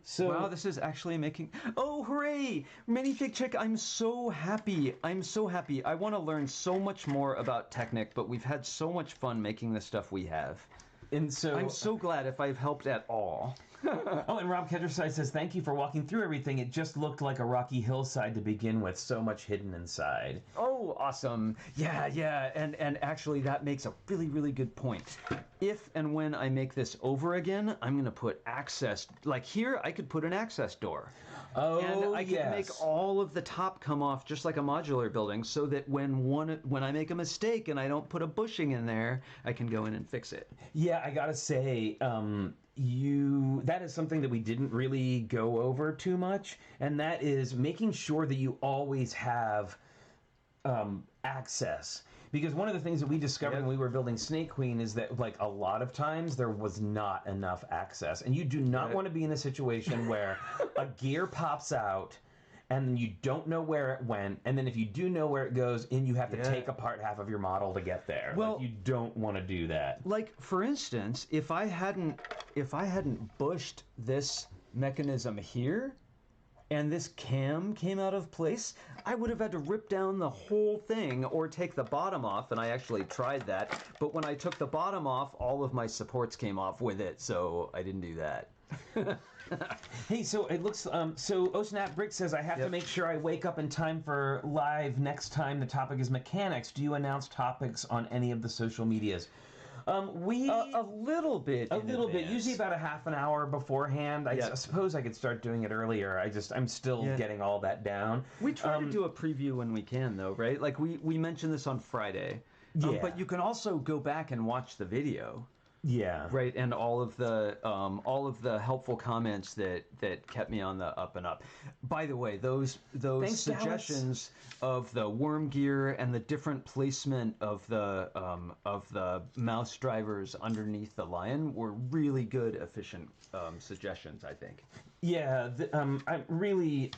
So wow, this is actually making... Oh, hooray! Minifig Chick, I'm so happy. I want to learn so much more about Technic, but we've had so much fun making the stuff we have. And so... I'm so glad if I've helped at all. Oh, and Rob Kedgerside says, thank you for walking through everything. It just looked like a rocky hillside to begin with. So much hidden inside. Oh, awesome. Yeah. And actually, that makes a really, really good point. If and when I make this over again, I'm going to put access... Like here, I could put an access door. Oh, and I can make all of the top come off just like a modular building, so that when I make a mistake and I don't put a bushing in there, I can go in and fix it. Yeah, I gotta say, that is something that we didn't really go over too much, and that is making sure that you always have access. Because one of the things that we discovered when we were building Snake Queen is that, like, a lot of times there was not enough access. And you do not want to be in a situation where a gear pops out and you don't know where it went, and then if you do know where it goes, and you have to take apart half of your model to get there. Well, like, you don't want to do that. Like, for instance, if I hadn't bushed this mechanism here, and this cam came out of place, I would have had to rip down the whole thing or take the bottom off, and I actually tried that. But when I took the bottom off, all of my supports came off with it, so I didn't do that. Hey, so it looks, so OSnapBrick says, I have to make sure I wake up in time for live next time the topic is mechanics. Do you announce topics on any of the social medias? We a little bit, usually about a half an hour beforehand. I suppose I could start doing it earlier. I'm still getting all that down. We try to do a preview when we can, though, right? Like we mentioned this on Friday, but you can also go back and watch the video. Yeah. Right, and all of the helpful comments that kept me on the up and up. By the way, those suggestions of the worm gear and the different placement of the mouse drivers underneath the lion were really good, efficient suggestions, I think. Yeah, I'm really.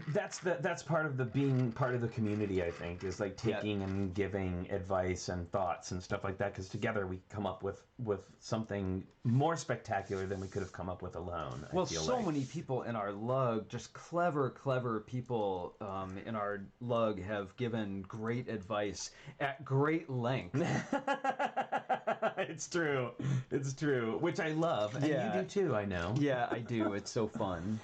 That's part of being part of the community, I think, is like taking and giving advice and thoughts and stuff like that, because together we come up with something more spectacular than we could have come up with alone. Well, so many people in our lug, just clever people in our lug have given great advice at great length. It's true, which I love, and you do too, I know. Yeah, I do. It's so fun.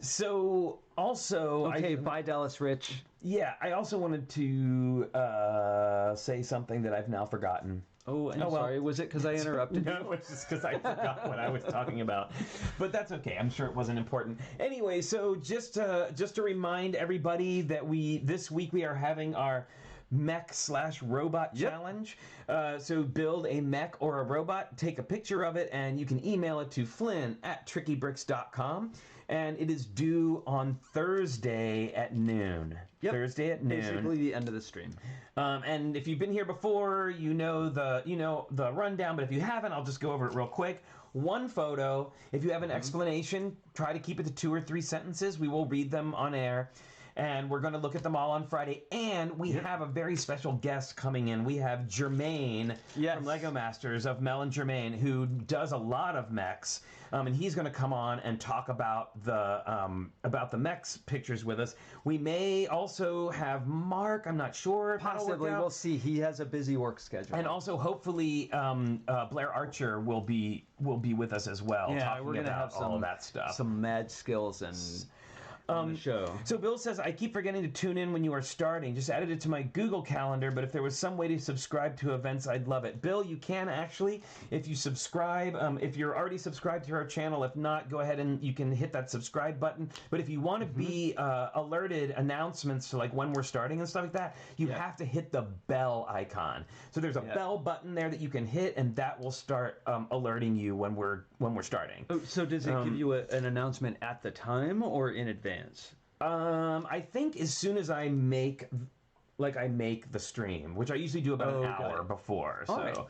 So also... Okay, bye, Dallas Rich. Yeah, I also wanted to say something that I've now forgotten. Oh, I'm sorry. Was it because I interrupted you? No, it's just because I forgot what I was talking about. But that's okay. I'm sure it wasn't important. Anyway, so just to remind everybody that this week we are having our mech/robot challenge. So build a mech or a robot, take a picture of it, and you can email it to flynn@TrickyBricks.com. And it is due on Thursday at noon. Yep. Thursday at noon. Basically the end of the stream. And if you've been here before, you know the rundown. But if you haven't, I'll just go over it real quick. One photo. If you have an explanation, try to keep it to 2 or 3 sentences. We will read them on air. And we're going to look at them all on Friday. And we have a very special guest coming in. We have Jermaine from Lego Masters of Mel and Jermaine, who does a lot of mechs. And he's going to come on and talk about the mechs pictures with us. We may also have Mark. I'm not sure. Possibly. We'll see. He has a busy work schedule. And also, hopefully, Blair Archer will be with us as well. Yeah, we're going to have all of that stuff. Some mad skills and... on the show. So Bill says, I keep forgetting to tune in when you are starting. Just added it to my Google Calendar, but if there was some way to subscribe to events, I'd love it. Bill, you can actually, if you subscribe, if you're already subscribed to our channel. If not, go ahead and you can hit that subscribe button. But if you want to be alerted announcements to like when we're starting and stuff like that, you have to hit the bell icon. So there's a bell button there that you can hit, and that will start alerting you when we're starting. Oh, so does it give you an announcement at the time or in advance? I think as soon as I make the stream, which I usually do about an hour before. So,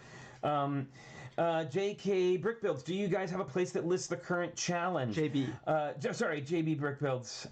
JK Brick Builds, do you guys have a place that lists the current challenge? JB Brick Builds.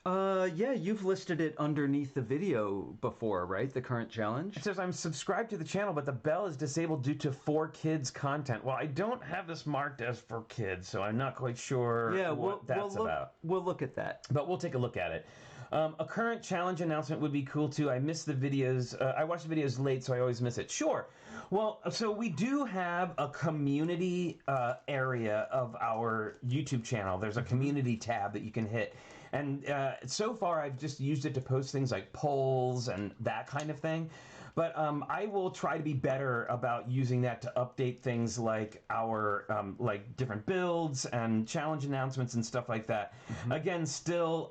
Yeah, you've listed it underneath the video before, right? The current challenge? It says, I'm subscribed to the channel, but the bell is disabled due to 4 kids content. Well, I don't have this marked as for kids, so I'm not quite sure what that's about. We'll look at that. But we'll take a look at it. A current challenge announcement would be cool, too. I missed the videos. I watch the videos late, so I always miss it. Sure. Well, so we do have a community area of our YouTube channel. There's a community tab that you can hit. And so far, I've just used it to post things like polls and that kind of thing. But I will try to be better about using that to update things like our like different builds and challenge announcements and stuff like that. Again, still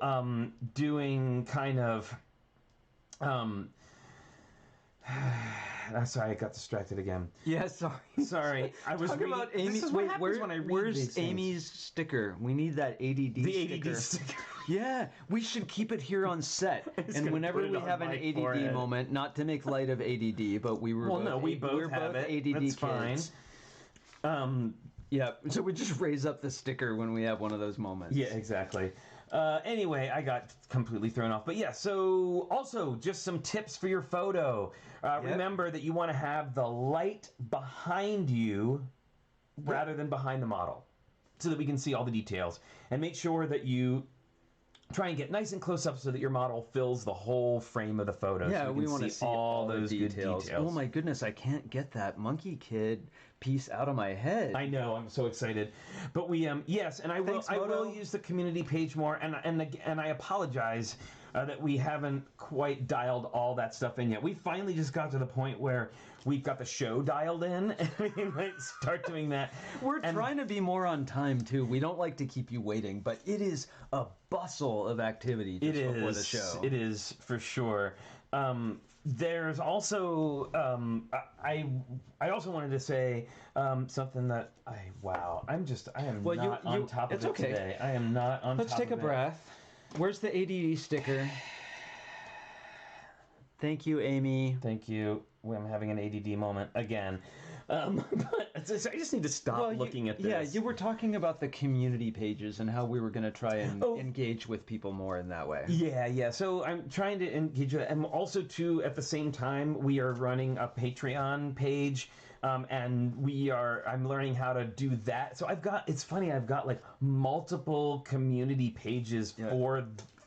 doing kind of... sorry, I got distracted again. Yeah, sorry. I was talking about Amy's. Wait, where's Amy's sticker? We need that ADD sticker. ADD sticker. Yeah, we should keep it here on set. And whenever we have an ADD moment, not to make light of ADD, but we both have it. ADD That's kids. Fine. Yeah, so we just raise up the sticker when we have one of those moments. Yeah, exactly. Anyway, I got completely thrown off. But yeah, so also just some tips for your photo. Remember that you want to have the light behind you rather than behind the model so that we can see all the details. And make sure that you try and get nice and close up so that your model fills the whole frame of the photo. Yeah, so we want to see all those details. Oh my goodness, I can't get that monkey kid piece out of my head. I know, I'm so excited. But we yes, and I will use the community page more, and I apologize that we haven't quite dialed all that stuff in yet. We finally just got to the point where we've got the show dialed in, and we might start doing that. We're trying to be more on time too. We don't like to keep you waiting, but it is a bustle of activity just before the show. It is for sure. There's also I also wanted to say something that I am not on top of it today. I am not on top of it. Let's take a breath. Where's the ADD sticker? Thank you, Amy. Thank you. I'm having an ADD moment again. But I just need to stop looking at this. Yeah, you were talking about the community pages and how we were going to try and engage with people more in that way. Yeah. So I'm trying to engage with it. And also, too, at the same time, we are running a Patreon page. And I'm learning how to do that. So I've got like multiple community pages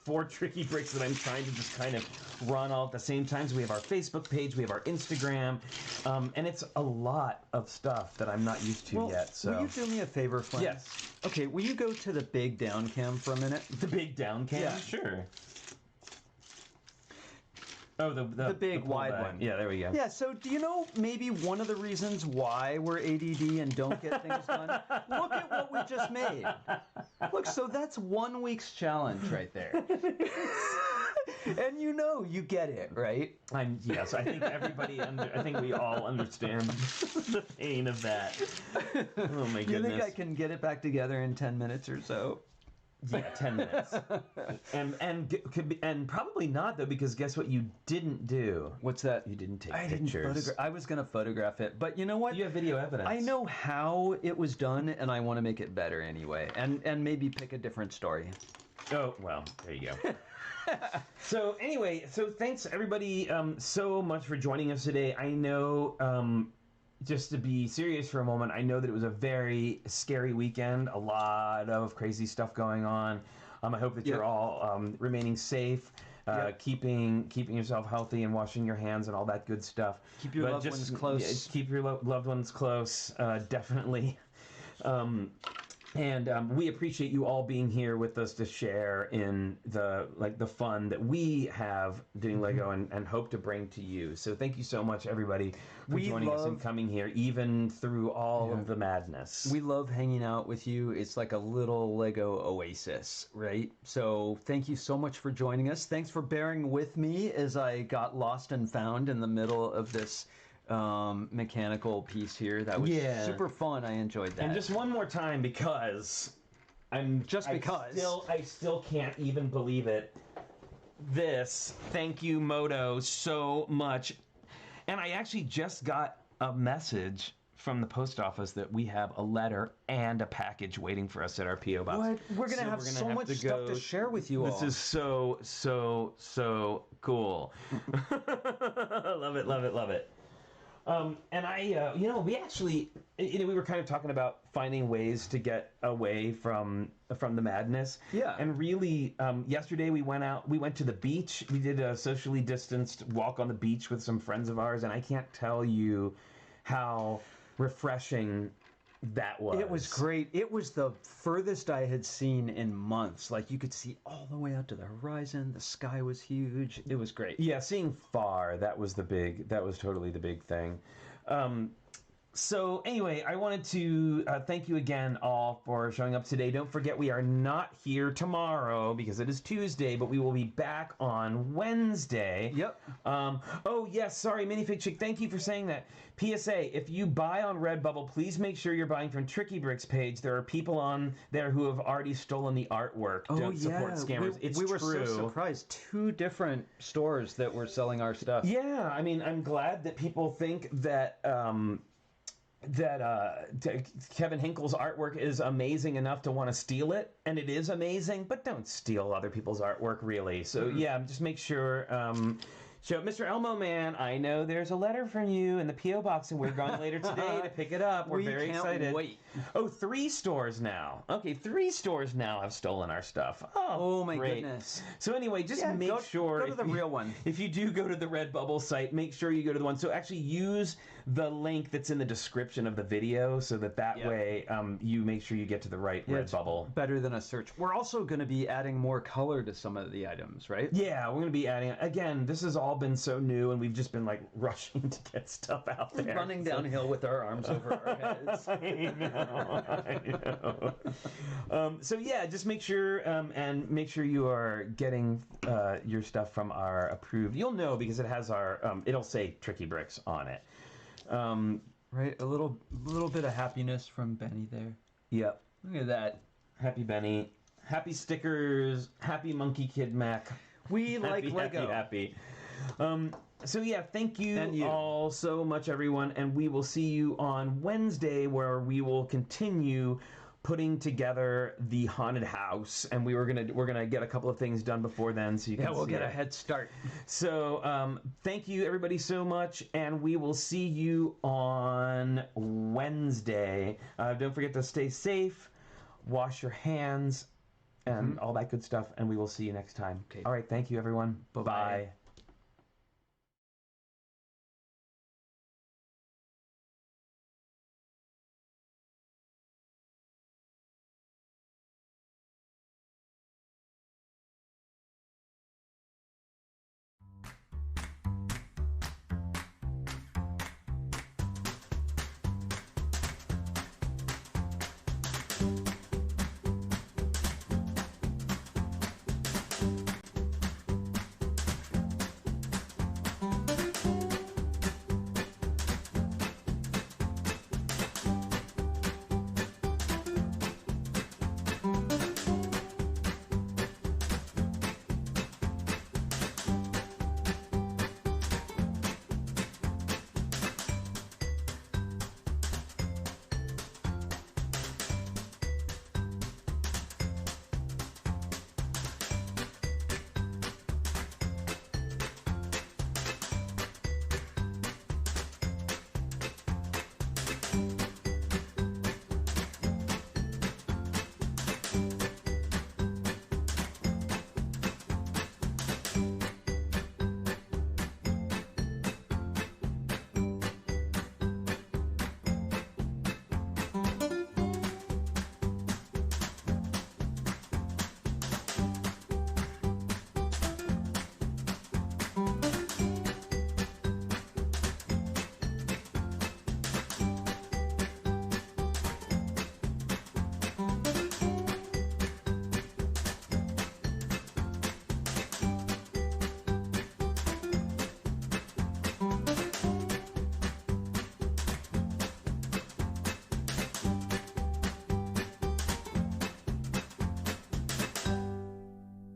for Tricky Bricks that I'm trying to just kind of run all at the same time. So we have our Facebook page, we have our Instagram, and it's a lot of stuff that I'm not used to yet. So will you do me a favor, Flynn? Yes. Okay, will you go to the big down cam for a minute? The big down cam? Yeah. Sure. Oh, the big wide one. Yeah, there we go. Yeah, so do you know maybe one of the reasons why we're ADD and don't get things done? Look at what we just made. Look, so that's 1 week's challenge right there. And you get it, right? Yes, I think I think we all understand the pain of that. Oh my goodness. You think I can get it back together in 10 minutes or so? Yeah, 10 minutes. and probably not, though, because guess what you didn't do? What's that? You didn't take pictures. I was going to photograph it, but you know what? You have video evidence. I know how it was done, and I want to make it better anyway, and maybe pick a different story. Oh, well, there you go. So anyway, thanks everybody so much for joining us today. I know, just to be serious for a moment, I know that it was a very scary weekend, a lot of crazy stuff going on. I hope that you're all remaining safe, keeping yourself healthy and washing your hands and all that good stuff. Keep your loved ones close. Keep your loved ones close, definitely. And we appreciate you all being here with us to share in the fun that we have doing Lego and hope to bring to you. So thank you so much, everybody, for joining us and coming here, even through all of the madness. We love hanging out with you. It's like a little Lego oasis, right? So thank you so much for joining us. Thanks for bearing with me as I got lost and found in the middle of this mechanical piece here. That was super fun. I enjoyed that. And just one more time, because I still can't even believe it. Thank you, Moto, so much. And I actually just got a message from the post office that we have a letter and a package waiting for us at our P.O. box. What? We're gonna have so much stuff to share with you all. This is so cool. Love it, love it, love it. And I, we actually, we were kind of talking about finding ways to get away from the madness. Yeah. And really, yesterday we went to the beach. We did a socially distanced walk on the beach with some friends of ours, and I can't tell you how refreshing that was. It was great. It was the furthest I had seen in months. Like, you could see all the way out to the horizon. The sky was huge. It was great. Yeah, seeing far, that was totally the big thing. So anyway, I wanted to thank you again all for showing up today. Don't forget, we are not here tomorrow because it is Tuesday, but we will be back on Wednesday. Yep. Oh, yes, sorry, Minifig Chick, thank you for saying that. PSA, if you buy on Redbubble, please make sure you're buying from TrickyBricks page. There are people on there who have already stolen the artwork. Don't support scammers. We were so surprised. 2 different stores that were selling our stuff. Yeah, I mean, I'm glad that people think that Kevin Hinkle's artwork is amazing enough to want to steal it, and it is amazing, but don't steal other people's artwork, really. So yeah, just make sure. So, Mr. Elmo Man, I know there's a letter from you in the P.O. box, and we're going later today to pick it up. We're very excited. Wait. Oh, 3 stores now. Okay, 3 stores now have stolen our stuff. Oh my goodness. So anyway, just make sure. Go to the real one. If you do go to the Redbubble site, make sure you go to the one. So actually use the link that's in the description of the video so that way you make sure you get to the right Redbubble. Better than a search. We're also going to be adding more color to some of the items, right? Yeah, we're going to be adding, again, this has all been so new, and we've just been like rushing to get stuff out there. Running downhill with our arms over our heads. I know. So yeah, just make sure you are getting your stuff from our approved. You'll know because it has our it'll say TrickyBricks on it. Right, a little bit of happiness from Benny there. Yep. Look at that. Happy Benny. Happy stickers. Happy Monkey Kid Mac. We like Lego. Happy. So yeah, thank you all so much, everyone, and we will see you on Wednesday, where we will continue putting together the haunted house, and we're gonna get a couple of things done before then, so you can we'll get a head start. So thank you everybody so much, and we will see you on Wednesday. Don't forget to stay safe, wash your hands, and all that good stuff, and we will see you next time. Okay. All right, thank you everyone. Bye-bye.